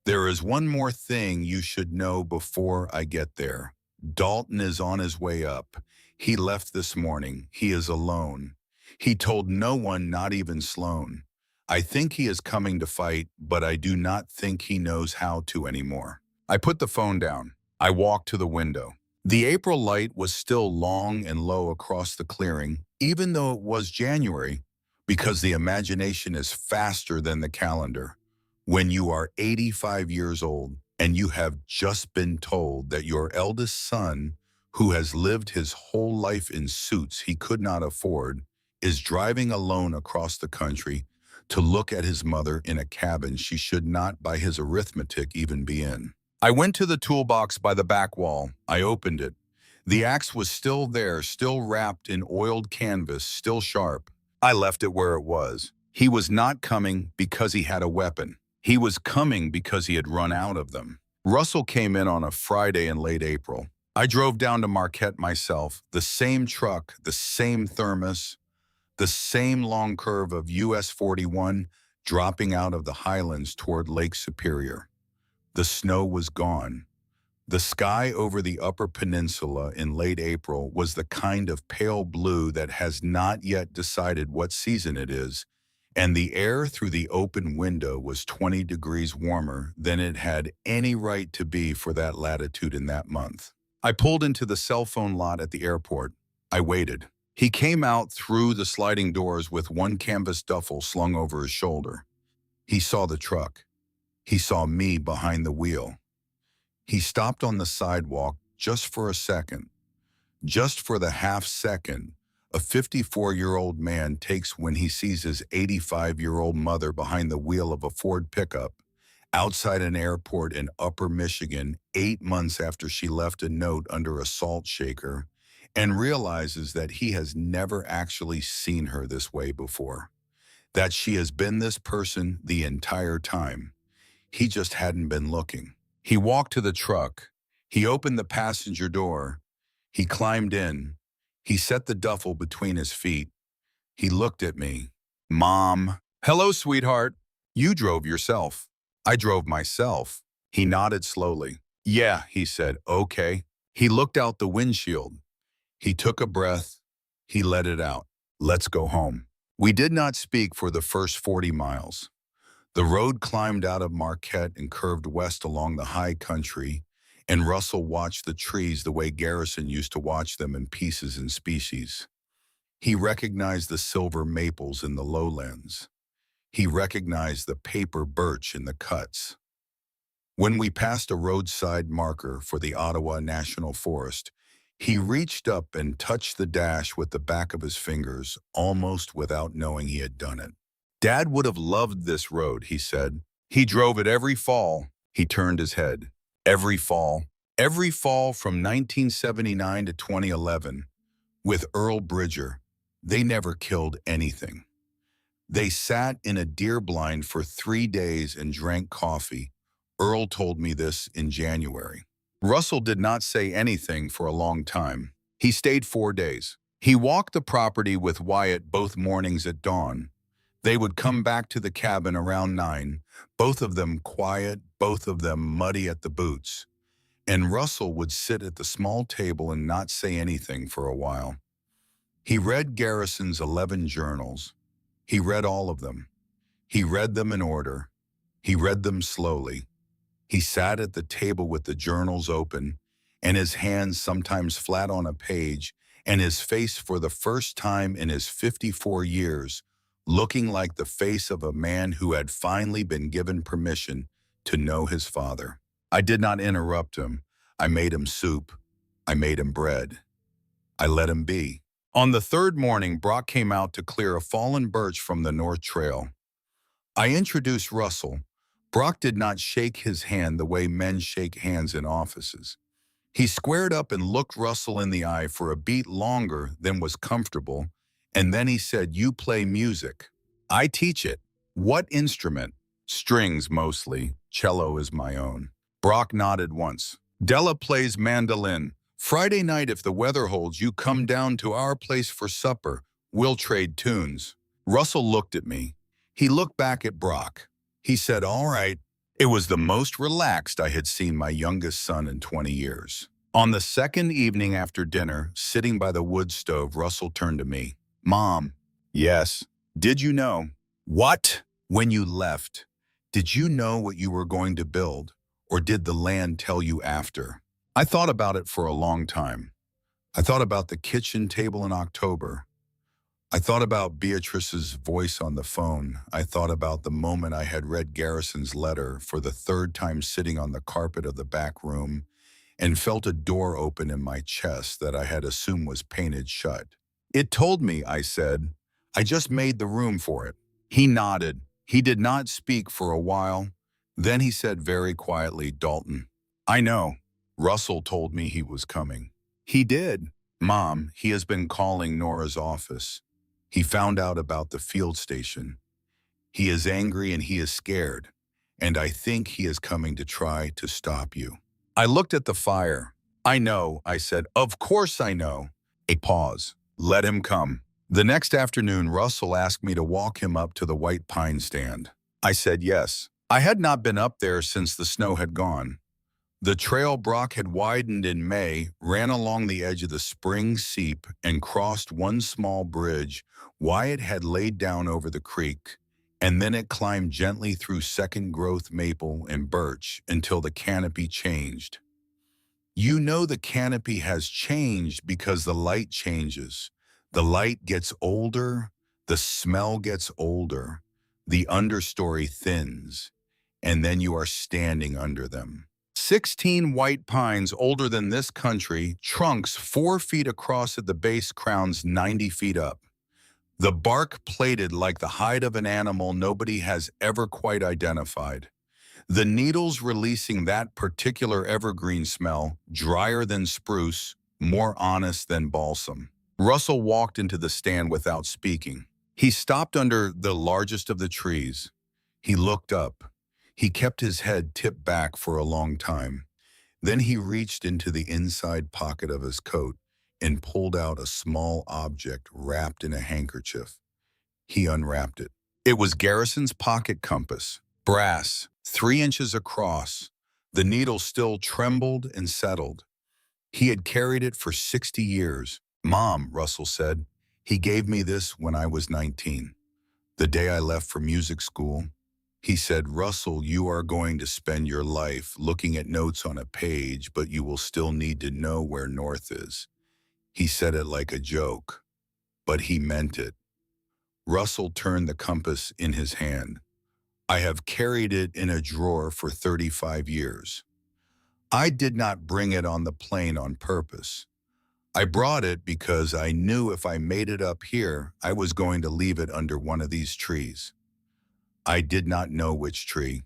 There is one more thing you should know before I get there. Dalton is on his way up. He left this morning. He is alone. He told no one, not even Sloan. I think he is coming to fight, but I do not think he knows how to anymore. I put the phone down. I walked to the window. The April light was still long and low across the clearing, even though it was January, because the imagination is faster than the calendar. When you are 85 years old and you have just been told that your eldest son, who has lived his whole life in suits he could not afford, is driving alone across the country to look at his mother in a cabin she should not, by his arithmetic, even be in. I went to the toolbox by the back wall. I opened it. The axe was still there, still wrapped in oiled canvas, still sharp. I left it where it was. He was not coming because he had a weapon. He was coming because he had run out of them. Russell came in on a Friday in late April. I drove down to Marquette myself, the same truck, the same thermos, the same long curve of US 41 dropping out of the highlands toward Lake Superior. The snow was gone. The sky over the Upper Peninsula in late April was the kind of pale blue that has not yet decided what season it is, and the air through the open window was 20 degrees warmer than it had any right to be for that latitude in that month. I pulled into the cell phone lot at the airport. I waited. He came out through the sliding doors with one canvas duffel slung over his shoulder. He saw the truck. He saw me behind the wheel. He stopped on the sidewalk just for a second. Just for the half second a 54-year-old man takes when he sees his 85-year-old mother behind the wheel of a Ford pickup outside an airport in Upper Michigan 8 months after she left a note under a salt shaker, and realizes that he has never actually seen her this way before, that she has been this person the entire time. He just hadn't been looking. He walked to the truck. He opened the passenger door. He climbed in. He set the duffel between his feet. He looked at me. Mom. Hello, sweetheart. You drove yourself. I drove myself. He nodded slowly. Yeah, he said, okay. He looked out the windshield. He took a breath. He let it out. Let's go home. We did not speak for the first 40 miles. The road climbed out of Marquette and curved west along the high country, and Russell watched the trees the way Garrison used to watch them in Pieces and Species. He recognized the silver maples in the lowlands. He recognized the paper birch in the cuts. When we passed a roadside marker for the Ottawa National Forest, he reached up and touched the dash with the back of his fingers, almost without knowing he had done it. Dad would have loved this road, he said. He drove it every fall. He turned his head. Every fall. Every fall from 1979 to 2011. With Earl Bridger, they never killed anything. They sat in a deer blind for 3 days and drank coffee. Earl told me this in January. Russell did not say anything for a long time. He stayed 4 days. He walked the property with Wyatt both mornings at dawn. They would come back to the cabin around 9, both of them quiet, both of them muddy at the boots. And Russell would sit at the small table and not say anything for a while. He read Garrison's 11 journals. He read all of them. He read them in order. He read them slowly. He sat at the table with the journals open, and his hands sometimes flat on a page, and his face for the first time in his 54 years, looking like the face of a man who had finally been given permission to know his father. I did not interrupt him. I made him soup. I made him bread. I let him be. On the third morning, Brock came out to clear a fallen birch from the North Trail. I introduced Russell. Brock did not shake his hand the way men shake hands in offices. He squared up and looked Russell in the eye for a beat longer than was comfortable, and then he said, "You play music." "I teach it." "What instrument?" "Strings, mostly. Cello is my own." Brock nodded once. "Della plays mandolin. Friday night, if the weather holds, you come down to our place for supper. We'll trade tunes." Russell looked at me. He looked back at Brock. He said, "All right." It was the most relaxed I had seen my youngest son in 20 years. On the second evening after dinner, sitting by the wood stove, Russell turned to me. "Mom." "Yes." "Did you know?" "What?" "When you left, did you know what you were going to build, or did the land tell you after?" I thought about it for a long time. I thought about the kitchen table in October. I thought about Beatrice's voice on the phone. I thought about the moment I had read Garrison's letter for the third time sitting on the carpet of the back room and felt a door open in my chest that I had assumed was painted shut. "It told me," I said. "I just made the room for it." He nodded. He did not speak for a while. Then he said very quietly, "Dalton." "I know. Russell told me he was coming." "He did?" "Mom, he has been calling Nora's office. He found out about the field station. He is angry and he is scared, and I think he is coming to try to stop you." I looked at the fire. "I know," I said. "Of course I know." A pause. "Let him come." The next afternoon, Russell asked me to walk him up to the white pine stand. I said yes. I had not been up there since the snow had gone. The trail Brock had widened in May ran along the edge of the spring seep and crossed one small bridge Wyatt had laid down over the creek, and then it climbed gently through second-growth maple and birch until the canopy changed. You know the canopy has changed because the light changes. The light gets older, the smell gets older, the understory thins, and then you are standing under them. 16 white pines older than this country, trunks 4 feet across at the base, crowns 90 feet up. The bark plated like the hide of an animal nobody has ever quite identified. The needles releasing that particular evergreen smell, drier than spruce, more honest than balsam. Russell walked into the stand without speaking. He stopped under the largest of the trees. He looked up. He kept his head tipped back for a long time. Then he reached into the inside pocket of his coat and pulled out a small object wrapped in a handkerchief. He unwrapped it. It was Garrison's pocket compass, brass, 3 inches across. The needle still trembled and settled. He had carried it for 60 years. "Mom," Russell said, "he gave me this when I was 19. The day I left for music school." He said, "Russell, you are going to spend your life looking at notes on a page, but you will still need to know where north is." He said it like a joke, but he meant it. Russell turned the compass in his hand. I have carried it in a drawer for 35 years. I did not bring it on the plane on purpose. I brought it because I knew if I made it up here, I was going to leave it under one of these trees. I did not know which tree.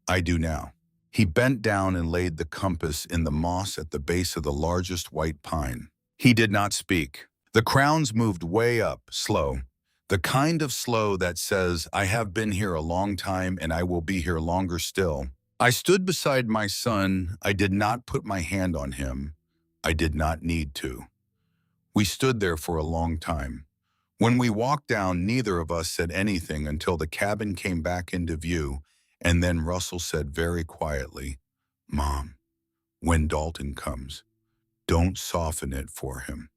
I do now. He bent down and laid the compass in the moss at the base of the largest white pine. He did not speak. The crowns moved way up, slow. The kind of slow that says, I have been here a long time and I will be here longer still. I stood beside my son. I did not put my hand on him. I did not need to. We stood there for a long time. When we walked down, neither of us said anything until the cabin came back into view, and then Russell said very quietly, Mom, when Dalton comes, don't soften it for him,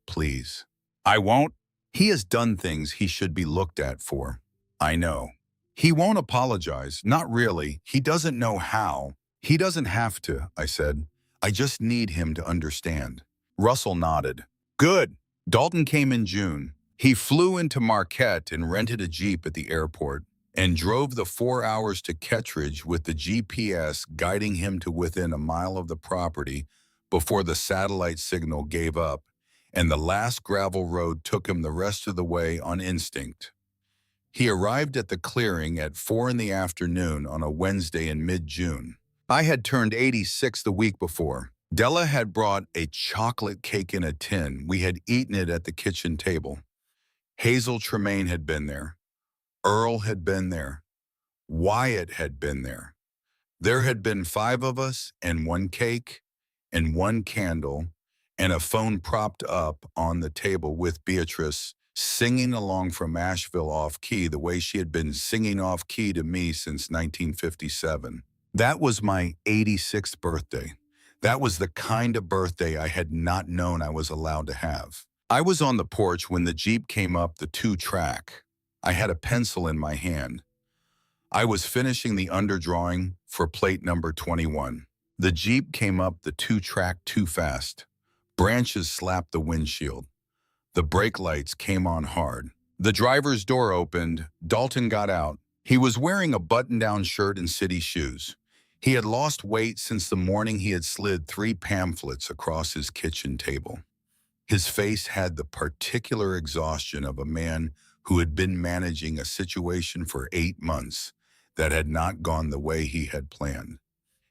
please. I won't. He has done things he should be looked at for. I know. He won't apologize, not really. He doesn't know how. He doesn't have to, I said. I just need him to understand. Russell nodded. Good. Dalton came in June. He flew into Marquette and rented a Jeep at the airport and drove the 4 hours to Kettridge with the GPS guiding him to within a mile of the property before the satellite signal gave up, and the last gravel road took him the rest of the way on instinct. He arrived at the clearing at 4 in the afternoon on a Wednesday in mid-June. I had turned 86 the week before. Della had brought a chocolate cake in a tin. We had eaten it at the kitchen table. Hazel Tremaine had been there. Earl had been there. Wyatt had been there. There had been 5 of us and 1 cake and 1 candle and a phone propped up on the table with Beatrice singing along from Asheville off-key the way she had been singing off-key to me since 1957. That was my 86th birthday. That was the kind of birthday I had not known I was allowed to have. I was on the porch when the Jeep came up the 2-track. I had a pencil in my hand. I was finishing the underdrawing for plate number 21. The Jeep came up the 2-track too fast. Branches slapped the windshield. The brake lights came on hard. The driver's door opened. Dalton got out. He was wearing a button-down shirt and city shoes. He had lost weight since the morning he had slid 3 pamphlets across his kitchen table. His face had the particular exhaustion of a man who had been managing a situation for 8 months that had not gone the way he had planned.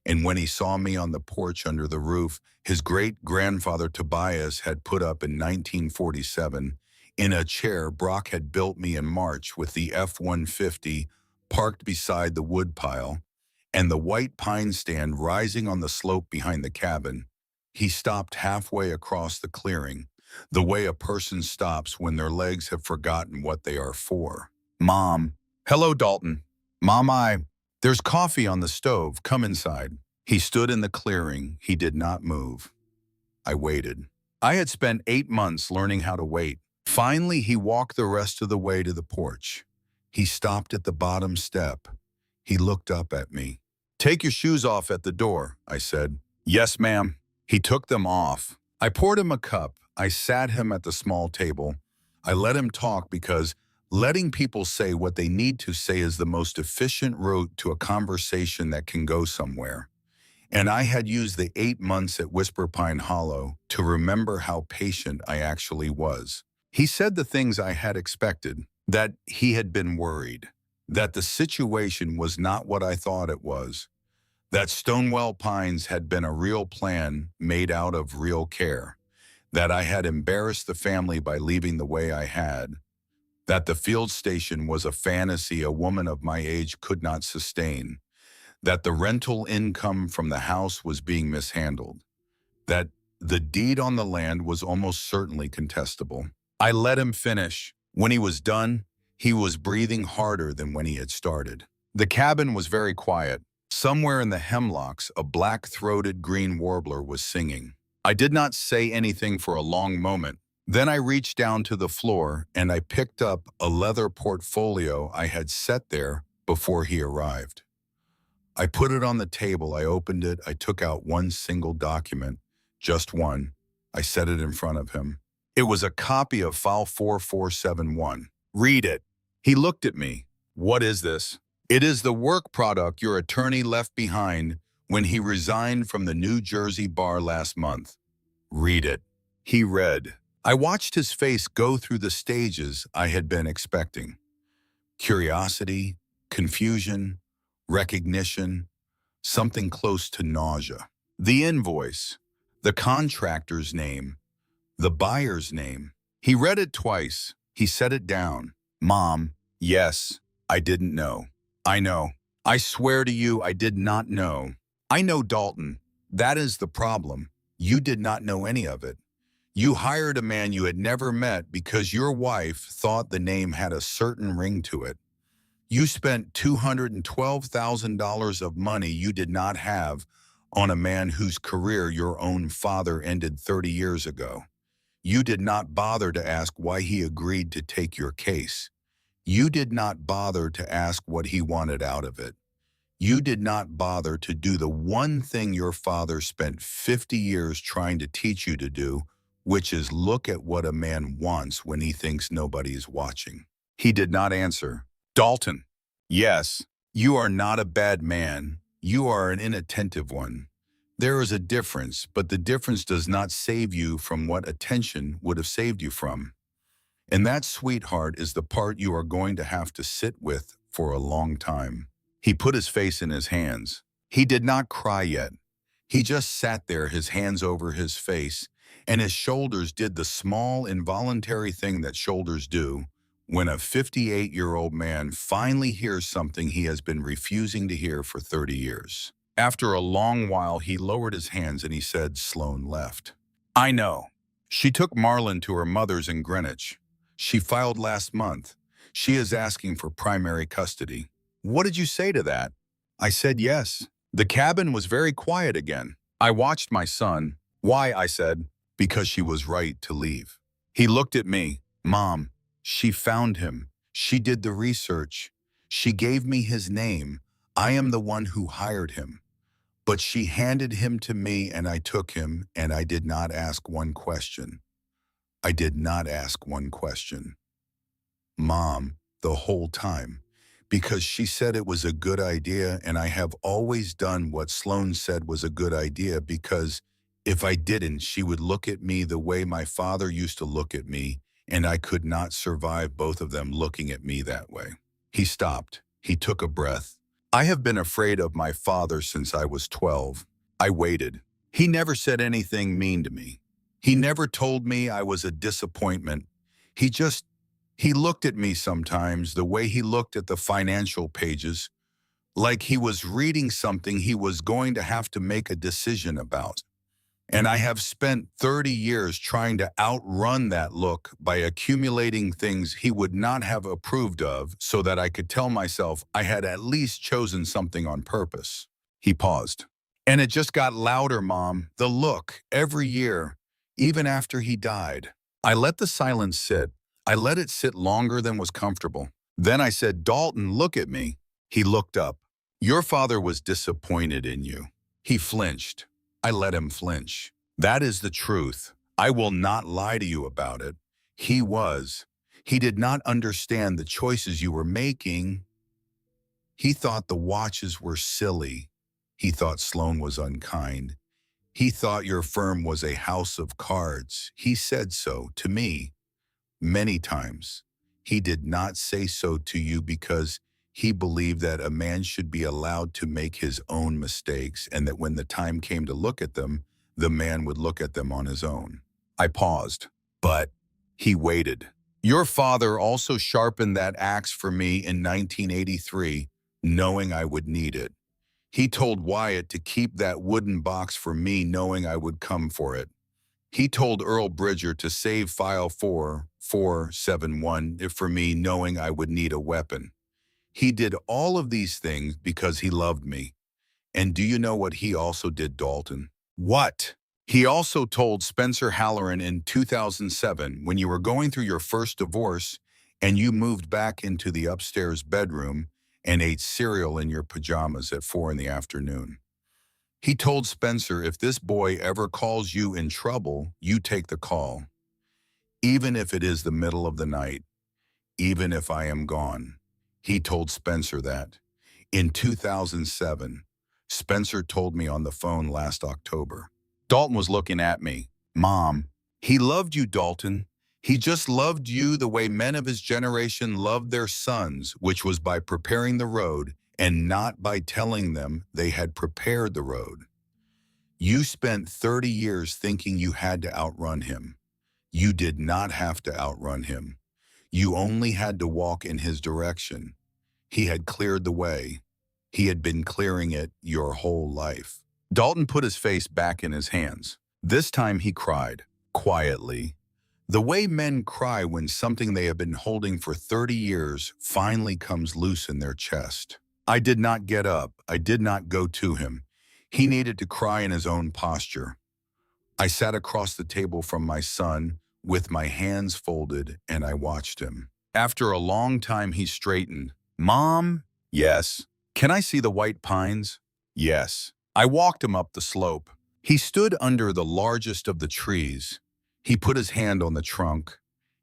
And when he saw me on the porch under the roof his great-grandfather Tobias had put up in 1947, in a chair Brock had built me in March with the F-150 parked beside the woodpile, and the white pine stand rising on the slope behind the cabin, he stopped halfway across the clearing, the way a person stops when their legs have forgotten what they are for. Mom. Hello, Dalton. Mom, there's coffee on the stove. Come inside. He stood in the clearing. He did not move. I waited. I had spent 8 months learning how to wait. Finally, he walked the rest of the way to the porch. He stopped at the bottom step. He looked up at me. Take your shoes off at the door, I said. Yes, ma'am. He took them off. I poured him a cup. I sat him at the small table. I let him talk because letting people say what they need to say is the most efficient route to a conversation that can go somewhere. And I had used the 8 months at Whisper Pine Hollow to remember how patient I actually was. He said the things I had expected, that he had been worried, that the situation was not what I thought it was, that Stonewell Pines had been a real plan made out of real care, that I had embarrassed the family by leaving the way I had, that the field station was a fantasy a woman of my age could not sustain, that the rental income from the house was being mishandled, that the deed on the land was almost certainly contestable. I let him finish. When he was done, he was breathing harder than when he had started. The cabin was very quiet. Somewhere in the hemlocks, a black-throated green warbler was singing. I did not say anything for a long moment. Then I reached down to the floor and I picked up a leather portfolio I had set there before he arrived. I put it on the table, I opened it, I took out one single document, just one. I set it in front of him. It was a copy of File 4471. Read it. He looked at me. What is this? It is the work product your attorney left behind when he resigned from the New Jersey bar last month. Read it. He read. I watched his face go through the stages I had been expecting. Curiosity, confusion, recognition, something close to nausea. The invoice, the contractor's name, the buyer's name. He read it twice. He set it down. Mom, yes, I didn't know. I know. I swear to you, I did not know. I know Dalton. That is the problem. You did not know any of it. You hired a man you had never met because your wife thought the name had a certain ring to it. You spent $212,000 of money you did not have on a man whose career your own father ended 30 years ago. You did not bother to ask why he agreed to take your case. You did not bother to ask what he wanted out of it. You did not bother to do the one thing your father spent 50 years trying to teach you to do, which is look at what a man wants when he thinks nobody is watching. He did not answer. Dalton, yes, you are not a bad man. You are an inattentive one. There is a difference, but the difference does not save you from what attention would have saved you from. And that, sweetheart, is the part you are going to have to sit with for a long time. He put his face in his hands. He did not cry yet. He just sat there, his hands over his face, and his shoulders did the small, involuntary thing that shoulders do when a 58-year-old man finally hears something he has been refusing to hear for 30 years. After a long while, he lowered his hands and he said, Sloan left. I know. She took Marlon to her mother's in Greenwich. She filed last month. She is asking for primary custody. What did you say to that? I said yes. The cabin was very quiet again. I watched my son. Why, I said, because she was right to leave. He looked at me. Mom, she found him. She did the research. She gave me his name. I am the one who hired him. But she handed him to me and I took him and I did not ask one question. I did not ask one question. Mom, the whole time. Because she said it was a good idea and I have always done what Sloan said was a good idea because if I didn't, she would look at me the way my father used to look at me and I could not survive both of them looking at me that way. He stopped. He took a breath. I have been afraid of my father since I was 12. I waited. He never said anything mean to me. He never told me I was a disappointment. He looked at me sometimes the way he looked at the financial pages, like he was reading something he was going to have to make a decision about. And I have spent 30 years trying to outrun that look by accumulating things he would not have approved of so that I could tell myself I had at least chosen something on purpose. He paused. And it just got louder, Mom, the look, every year, even after he died. I let the silence sit. I let it sit longer than was comfortable. Then I said, Dalton, look at me. He looked up. Your father was disappointed in you. He flinched. I let him flinch. That is the truth. I will not lie to you about it. He was. He did not understand the choices you were making. He thought the watches were silly. He thought Sloan was unkind. He thought your firm was a house of cards. He said so to me many times. He did not say so to you because he believed that a man should be allowed to make his own mistakes and that when the time came to look at them, the man would look at them on his own. I paused, but he waited. Your father also sharpened that axe for me in 1983, knowing I would need it. He told Wyatt to keep that wooden box for me, knowing I would come for it. He told Earl Bridger to save file 4471 for me, knowing I would need a weapon. He did all of these things because he loved me. And do you know what he also did, Dalton? What? He also told Spencer Halloran in 2007, when you were going through your first divorce and you moved back into the upstairs bedroom and ate cereal in your pajamas at 4 in the afternoon. He told Spencer, if this boy ever calls you in trouble, you take the call. Even if it is the middle of the night. even if I am gone. He told Spencer that. In 2007, Spencer told me on the phone last October. Dalton was looking at me. Mom, he loved you, Dalton. He just loved you the way men of his generation loved their sons, which was by preparing the road and not by telling them they had prepared the road. You spent 30 years thinking you had to outrun him. You did not have to outrun him. You only had to walk in his direction. He had cleared the way. He had been clearing it your whole life. Dalton put his face back in his hands. This time he cried, quietly. The way men cry when something they have been holding for 30 years finally comes loose in their chest. I did not get up. I did not go to him. He needed to cry in his own posture. I sat across the table from my son with my hands folded, and I watched him. After a long time, he straightened. Mom? Yes. Can I see the white pines? Yes. I walked him up the slope. He stood under the largest of the trees. He put his hand on the trunk.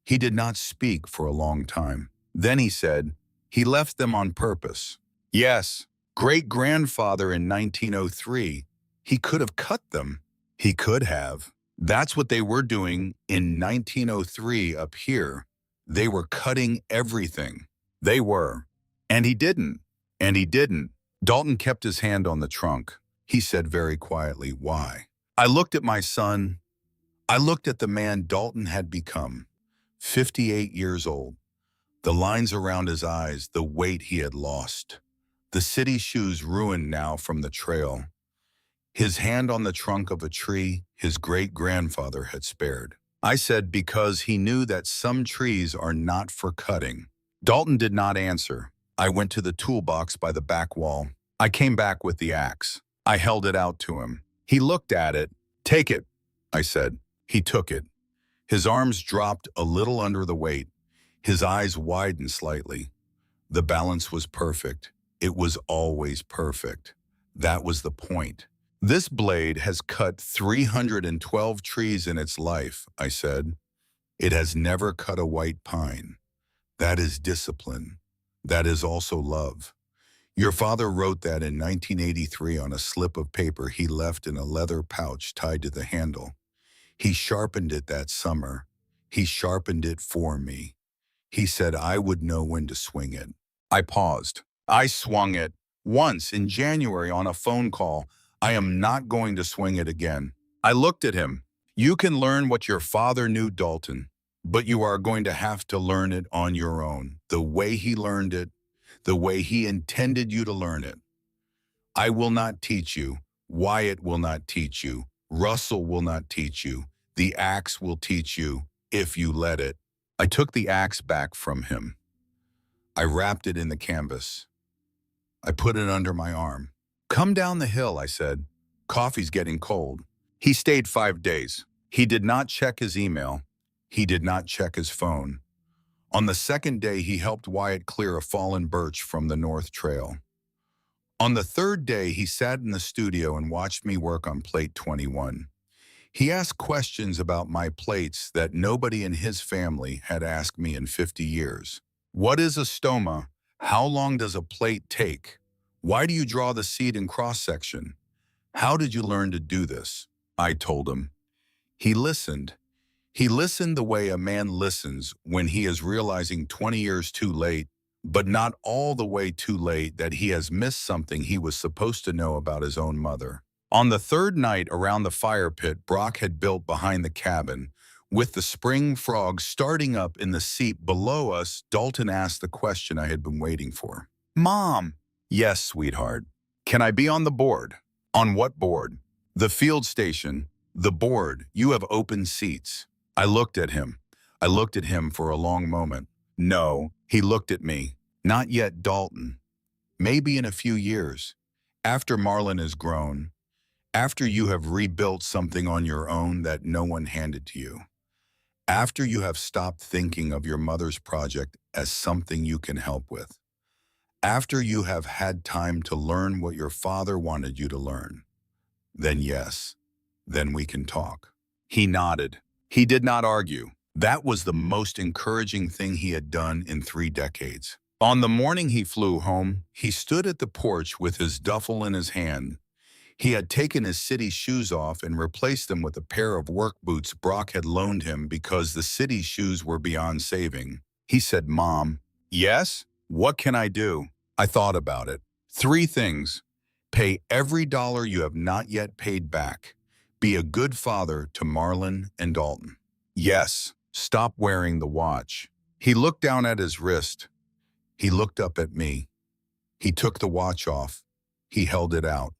He did not speak for a long time. Then he said, he left them on purpose. Yes, great-grandfather in 1903. He could have cut them. He could have. That's what they were doing in 1903 up here. They were cutting everything. They were. And he didn't. And he didn't. Dalton kept his hand on the trunk. He said very quietly, why? I looked at my son. I looked at the man Dalton had become, 58 years old. The lines around his eyes, the weight he had lost. The city shoes ruined now from the trail. His hand on the trunk of a tree his great-grandfather had spared. I said because he knew that some trees are not for cutting. Dalton did not answer. I went to the toolbox by the back wall. I came back with the axe. I held it out to him. He looked at it. Take it, I said. He took it. His arms dropped a little under the weight. His eyes widened slightly. The balance was perfect. It was always perfect. That was the point. This blade has cut 312 trees in its life, I said. It has never cut a white pine. That is discipline. That is also love. Your father wrote that in 1983 on a slip of paper he left in a leather pouch tied to the handle. He sharpened it that summer. He sharpened it for me. He said I would know when to swing it. I paused. I swung it once in January on a phone call. I am not going to swing it again. I looked at him. You can learn what your father knew, Dalton, but you are going to have to learn it on your own, the way he learned it, the way he intended you to learn it. I will not teach you. Wyatt will not teach you. Russell will not teach you. The axe will teach you, if you let it. I took the axe back from him. I wrapped it in the canvas. I put it under my arm. Come down the hill, I said. Coffee's getting cold. He stayed 5 days. He did not check his email. He did not check his phone. On the second day, he helped Wyatt clear a fallen birch from the North Trail. On the third day, he sat in the studio and watched me work on plate 21. He asked questions about my plates that nobody in his family had asked me in 50 years. What is a stoma? How long does a plate take? Why do you draw the seed in cross-section? How did you learn to do this? I told him. He listened. He listened the way a man listens when he is realizing 20 years too late, but not all the way too late that he has missed something he was supposed to know about his own mother. On the third night around the fire pit Brock had built behind the cabin, with the spring frogs starting up in the seat below us, Dalton asked the question I had been waiting for. Mom! Yes, sweetheart. Can I be on the board? On what board? The field station. The board. You have open seats. I looked at him. I looked at him for a long moment. No, he looked at me. Not yet, Dalton. Maybe in a few years. After Marlon is grown. After you have rebuilt something on your own that no one handed to you. After you have stopped thinking of your mother's project as something you can help with. After you have had time to learn what your father wanted you to learn. Then yes, then we can talk. He nodded. He did not argue. That was the most encouraging thing he had done in 3 decades. On the morning he flew home, he stood at the porch with his duffel in his hand. He had taken his city shoes off and replaced them with a pair of work boots Brock had loaned him because the city shoes were beyond saving. He said, "Mom." "Yes? What can I do?" I thought about it. 3 things. Pay every dollar you have not yet paid back. Be a good father to Marlon and Dalton. Yes. Stop wearing the watch. He looked down at his wrist. He looked up at me. He took the watch off. He held it out.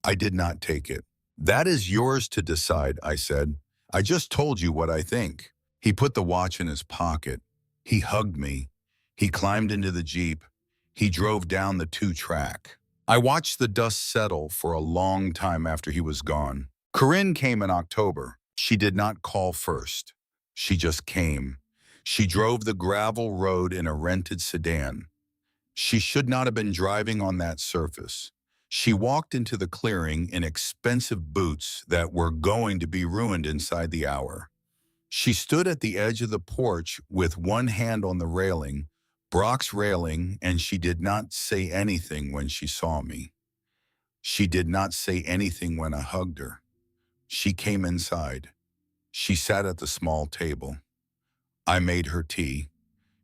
I did not take it. "That is yours to decide," I said. "I just told you what I think." He put the watch in his pocket. He hugged me. He climbed into the Jeep. He drove down the 2-track. I watched the dust settle for a long time after he was gone. Corinne came in October. She did not call first. She just came. She drove the gravel road in a rented sedan. She should not have been driving on that surface. She walked into the clearing in expensive boots that were going to be ruined inside the hour. She stood at the edge of the porch with one hand on the railing, Brock's railing, and she did not say anything when she saw me. She did not say anything when I hugged her. She came inside. She sat at the small table. I made her tea.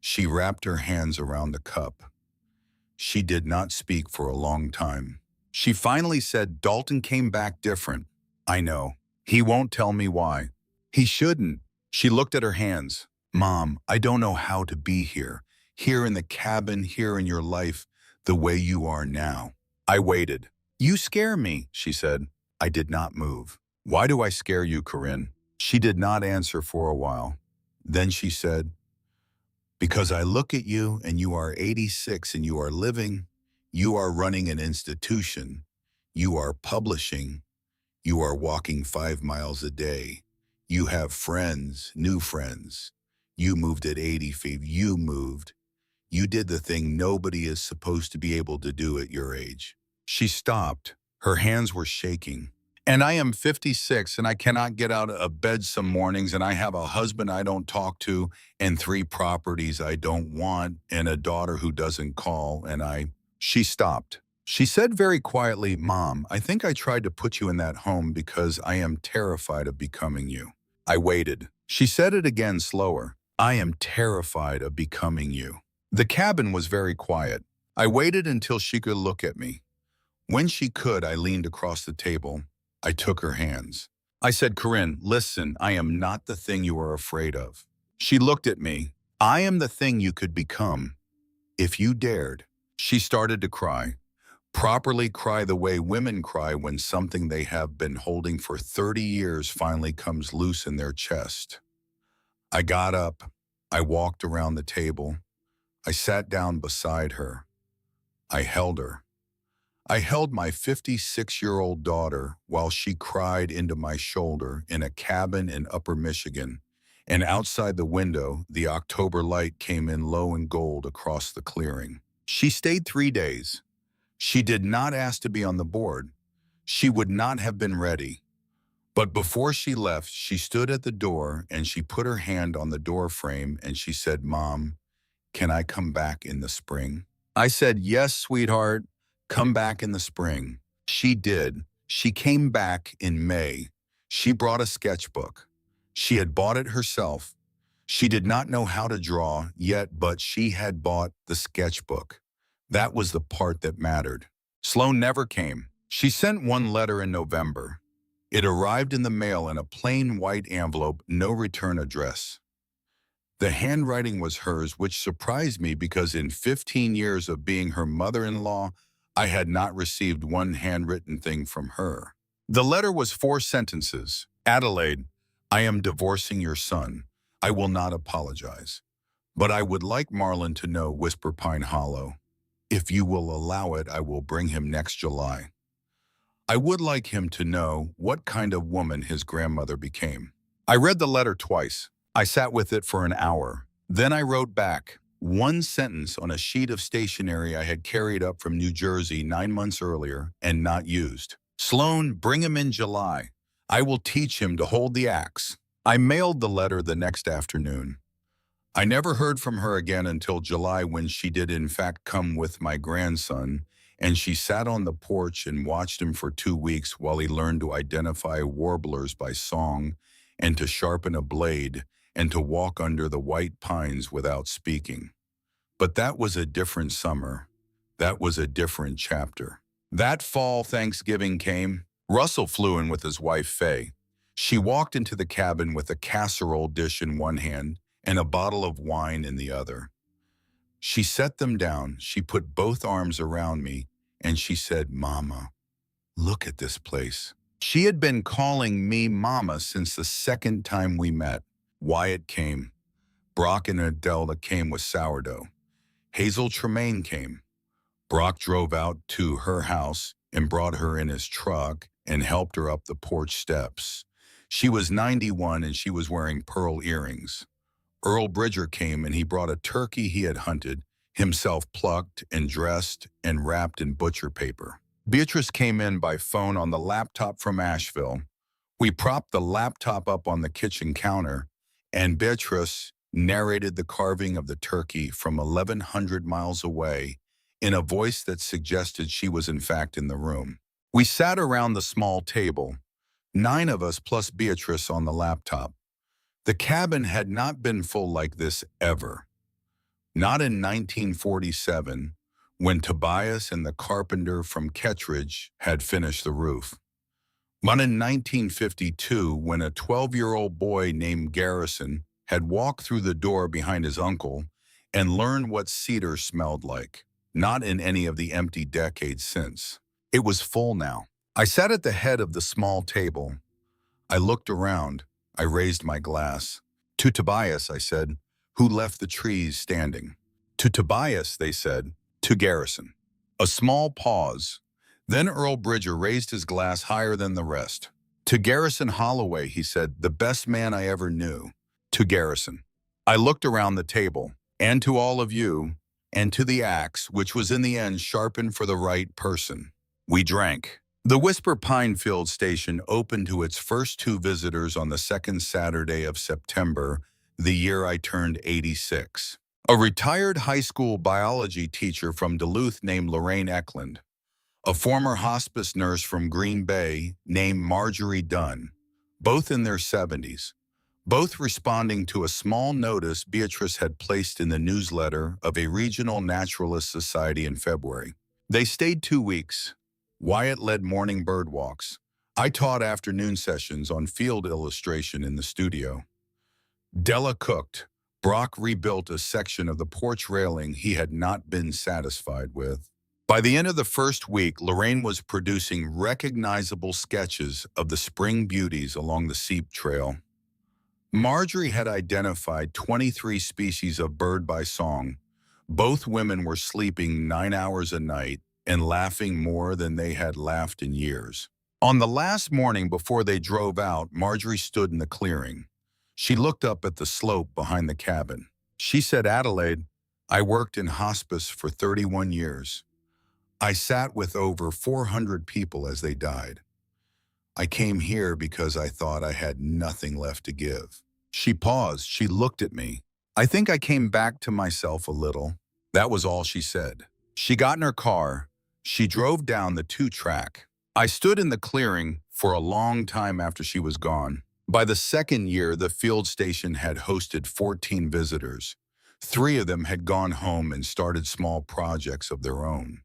She wrapped her hands around the cup. She did not speak for a long time. She finally said, "Dalton came back different." "I know. He won't tell me why." "He shouldn't." She looked at her hands. "Mom, I don't know how to be here in the cabin, here in your life, the way you are now." I waited. "You scare me," she said. I did not move. "Why do I scare you, Corinne?" She did not answer for a while. Then she said, "Because I look at you and you are 86 and you are living. You are running an institution. You are publishing. You are walking 5 miles a day. You have friends, new friends. You moved at 80 feet. You moved. You did the thing nobody is supposed to be able to do at your age." She stopped. Her hands were shaking. "And I am 56 and I cannot get out of bed some mornings, and I have a husband I don't talk to and 3 properties I don't want and a daughter who doesn't call, and I—" She stopped. She said very quietly, "Mom, I think I tried to put you in that home because I am terrified of becoming you." I waited. She said it again slower. "I am terrified of becoming you." The cabin was very quiet. I waited until she could look at me. When she could, I leaned across the table. I took her hands. I said, "Corinne, listen, I am not the thing you are afraid of." She looked at me. "I am the thing you could become, if you dared." She started to cry. Properly cry the way women cry when something they have been holding for 30 years finally comes loose in their chest. I got up. I walked around the table. I sat down beside her. I held her. I held my 56-year-old daughter while she cried into my shoulder in a cabin in Upper Michigan, and outside the window, the October light came in low and gold across the clearing. She stayed 3 days. She did not ask to be on the board. She would not have been ready. But before she left, she stood at the door and she put her hand on the door frame and she said, "Mom, can I come back in the spring?" I said, "Yes, sweetheart. Come back in the spring." She did. She came back in May. She brought a sketchbook. She had bought it herself. She did not know how to draw yet, but she had bought the sketchbook. That was the part that mattered. Sloan never came. She sent one letter in November. It arrived in the mail in a plain white envelope, no return address. The handwriting was hers, which surprised me because in 15 years of being her mother-in-law, I had not received one handwritten thing from her. The letter was 4 sentences. "Adelaide, I am divorcing your son. I will not apologize. But I would like Marlon to know Whisper Pine Hollow. If you will allow it, I will bring him next July. I would like him to know what kind of woman his grandmother became." I read the letter twice. I sat with it for an hour. Then I wrote back, one sentence on a sheet of stationery I had carried up from New Jersey 9 months earlier and not used. "Sloan, bring him in July. I will teach him to hold the axe." I mailed the letter the next afternoon. I never heard from her again until July when she did in fact come with my grandson, and she sat on the porch and watched him for 2 weeks while he learned to identify warblers by song and to sharpen a blade and to walk under the white pines without speaking. But that was a different summer. That was a different chapter. That fall, Thanksgiving came. Russell flew in with his wife, Faye. She walked into the cabin with a casserole dish in one hand and a bottle of wine in the other. She set them down, she put both arms around me, and she said, "Mama, look at this place." She had been calling me Mama since the second time we met. Wyatt came. Brock and Adela came with sourdough. Hazel Tremaine came. Brock drove out to her house and brought her in his truck and helped her up the porch steps. She was 91 and she was wearing pearl earrings. Earl Bridger came and he brought a turkey he had hunted, himself plucked and dressed and wrapped in butcher paper. Beatrice came in by phone on the laptop from Asheville. We propped the laptop up on the kitchen counter, and Beatrice narrated the carving of the turkey from 1,100 miles away in a voice that suggested she was in fact in the room. We sat around the small table, 9 of us plus Beatrice on the laptop. The cabin had not been full like this ever. Not in 1947, when Tobias and the carpenter from Kettridge had finished the roof. But in 1952, when a 12-year-old boy named Garrison had walked through the door behind his uncle and learned what cedar smelled like. Not in any of the empty decades since. It was full now. I sat at the head of the small table. I looked around. I raised my glass. "To Tobias," I said, "who left the trees standing." "To Tobias," they said. "To Garrison." A small pause. Then Earl Bridger raised his glass higher than the rest. "To Garrison Holloway," he said, "the best man I ever knew." "To Garrison." I looked around the table. "And to all of you, and to the axe, which was in the end sharpened for the right person." We drank. The Whisper Pine Field Station opened to its first 2 visitors on the second Saturday of September, the year I turned 86. A retired high school biology teacher from Duluth named Lorraine Eklund. A former hospice nurse from Green Bay named Marjorie Dunn, both in their 70s. Both responding to a small notice Beatrice had placed in the newsletter of a regional naturalist society in February. They stayed 2 weeks. Wyatt led morning bird walks. I taught afternoon sessions on field illustration in the studio. Della cooked. Brock rebuilt a section of the porch railing he had not been satisfied with. By the end of the first week, Lorraine was producing recognizable sketches of the spring beauties along the Seep Trail. Marjorie had identified 23 species of bird by song. Both women were sleeping 9 hours a night and laughing more than they had laughed in years. On the last morning before they drove out, Marjorie stood in the clearing. She looked up at the slope behind the cabin. She said, "Adelaide, I worked in hospice for 31 years. I sat with over 400 people as they died. I came here because I thought I had nothing left to give." She paused. She looked at me. "I think I came back to myself a little." That was all she said. She got in her car. She drove down the 2-track. I stood in the clearing for a long time after she was gone. By the second year, the field station had hosted 14 visitors. 3 of them had gone home and started small projects of their own.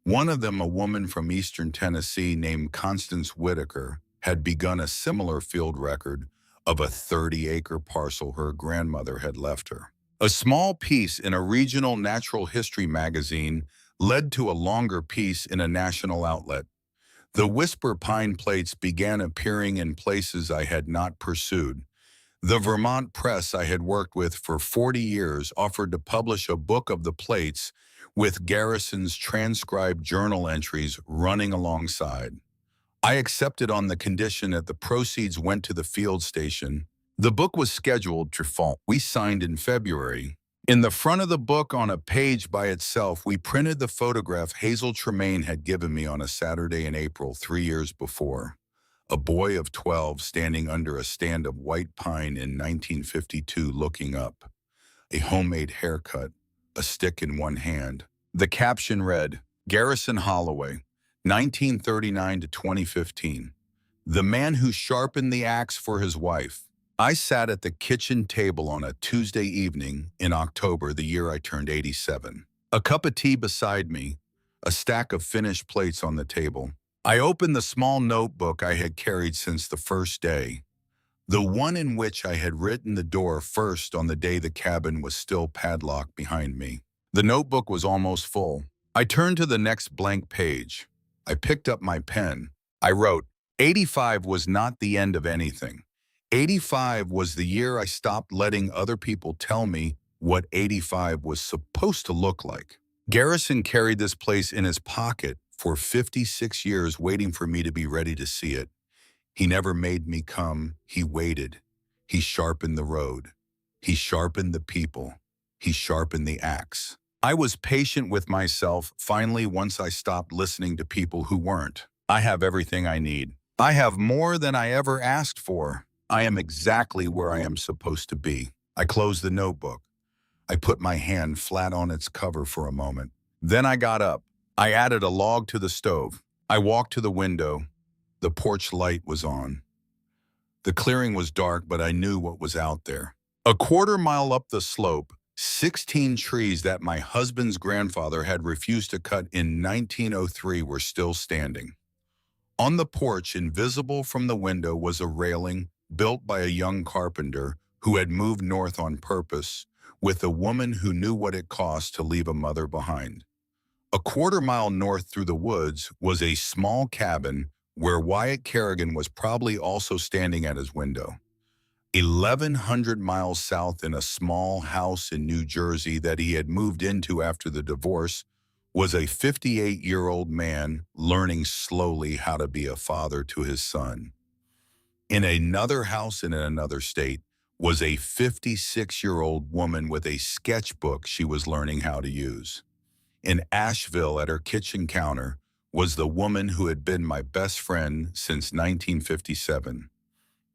One of them, a woman from eastern Tennessee named Constance Whitaker, had begun a similar field record of a 30-acre parcel her grandmother had left her. A small piece in a regional natural history magazine led to a longer piece in a national outlet. The Whisper Pine plates began appearing in places I had not pursued. The Vermont press I had worked with for 40 years offered to publish a book of the plates with Garrison's transcribed journal entries running alongside. I accepted on the condition that the proceeds went to the field station. The book was scheduled to fall. We signed in February. In the front of the book, on a page by itself, we printed the photograph Hazel Tremaine had given me on a Saturday in April 3 years before. A boy of 12 standing under a stand of white pine in 1952 looking up. A homemade haircut, a stick in one hand. The caption read, Garrison Holloway, 1939 to 2015. The man who sharpened the axe for his wife. I sat at the kitchen table on a Tuesday evening in October, the year I turned 87. A cup of tea beside me, a stack of finished plates on the table. I opened the small notebook I had carried since the first day, the one in which I had written the door first on the day the cabin was still padlocked behind me. The notebook was almost full. I turned to the next blank page. I picked up my pen. I wrote, 85 was not the end of anything. 85 was the year I stopped letting other people tell me what 85 was supposed to look like. Garrison carried this place in his pocket for 56 years, waiting for me to be ready to see it. He never made me come. He waited. He sharpened the road. He sharpened the people. He sharpened the axe. I was patient with myself, finally, once I stopped listening to people who weren't. I have everything I need. I have more than I ever asked for. I am exactly where I am supposed to be. I closed the notebook. I put my hand flat on its cover for a moment. Then I got up. I added a log to the stove. I walked to the window. The porch light was on. The clearing was dark, but I knew what was out there. A quarter-mile up the slope, 16 trees that my husband's grandfather had refused to cut in 1903 were still standing. On the porch, invisible from the window, was a railing built by a young carpenter who had moved north on purpose, with a woman who knew what it cost to leave a mother behind. A quarter-mile north through the woods was a small cabin where Wyatt Kerrigan was probably also standing at his window. 1,100 miles south, in a small house in New Jersey that he had moved into after the divorce, was a 58-year-old man learning slowly how to be a father to his son. In another house in another state was a 56-year-old woman with a sketchbook she was learning how to use. In Asheville, at her kitchen counter, was the woman who had been my best friend since 1957.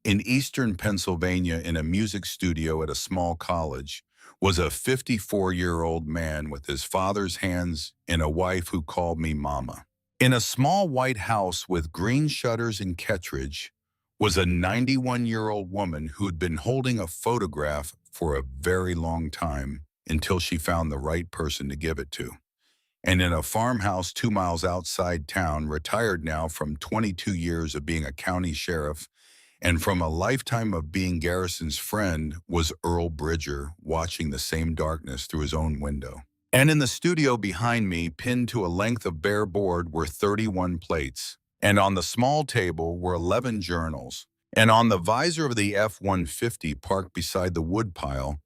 In eastern Pennsylvania, in a music studio at a small college, was a 54-year-old man with his father's hands and a wife who called me Mama. In a small white house with green shutters in Kettridge was a 91-year-old woman who had been holding a photograph for a very long time until she found the right person to give it to. And in a farmhouse 2 miles outside town, retired now from 22 years of being a county sheriff and from a lifetime of being Garrison's friend, was Earl Bridger, watching the same darkness through his own window. And in the studio behind me, pinned to a length of bare board, were 31 plates. And on the small table were 11 journals. And on the visor of the F-150 parked beside the woodpile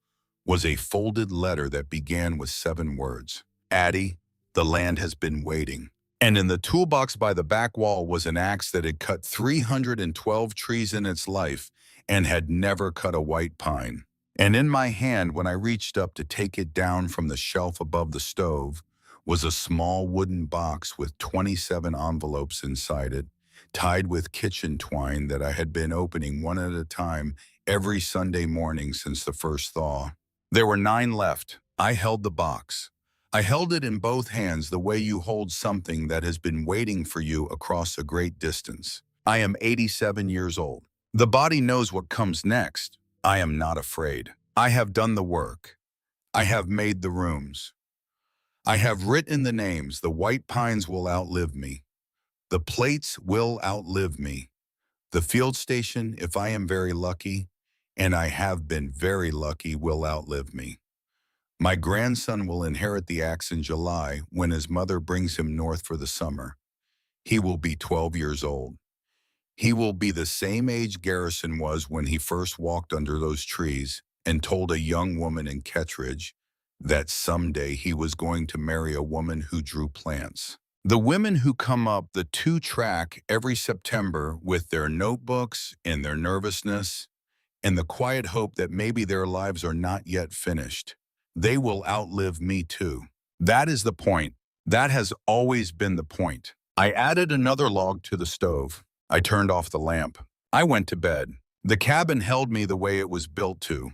was a folded letter that began with 7 words. Addie, the land has been waiting. And in the toolbox by the back wall was an axe that had cut 312 trees in its life and had never cut a white pine. And in my hand, when I reached up to take it down from the shelf above the stove, was a small wooden box with 27 envelopes inside it, tied with kitchen twine that I had been opening one at a time every Sunday morning since the first thaw. There were 9 left. I held the box. I held it in both hands, the way you hold something that has been waiting for you across a great distance. I am 87 years old. The body knows what comes next. I am not afraid. I have done the work. I have made the rooms. I have written the names. The white pines will outlive me. The plates will outlive me. The field station, if I am very lucky, and I have been very lucky, will outlive me. My grandson will inherit the axe in July when his mother brings him north for the summer. He will be 12 years old. He will be the same age Garrison was when he first walked under those trees and told a young woman in Kettridge that someday he was going to marry a woman who drew plants. The women who come up the 2-track every September with their notebooks and their nervousness and the quiet hope that maybe their lives are not yet finished. They will outlive me too. That is the point. That has always been the point. I added another log to the stove. I turned off the lamp. I went to bed. The cabin held me the way it was built to.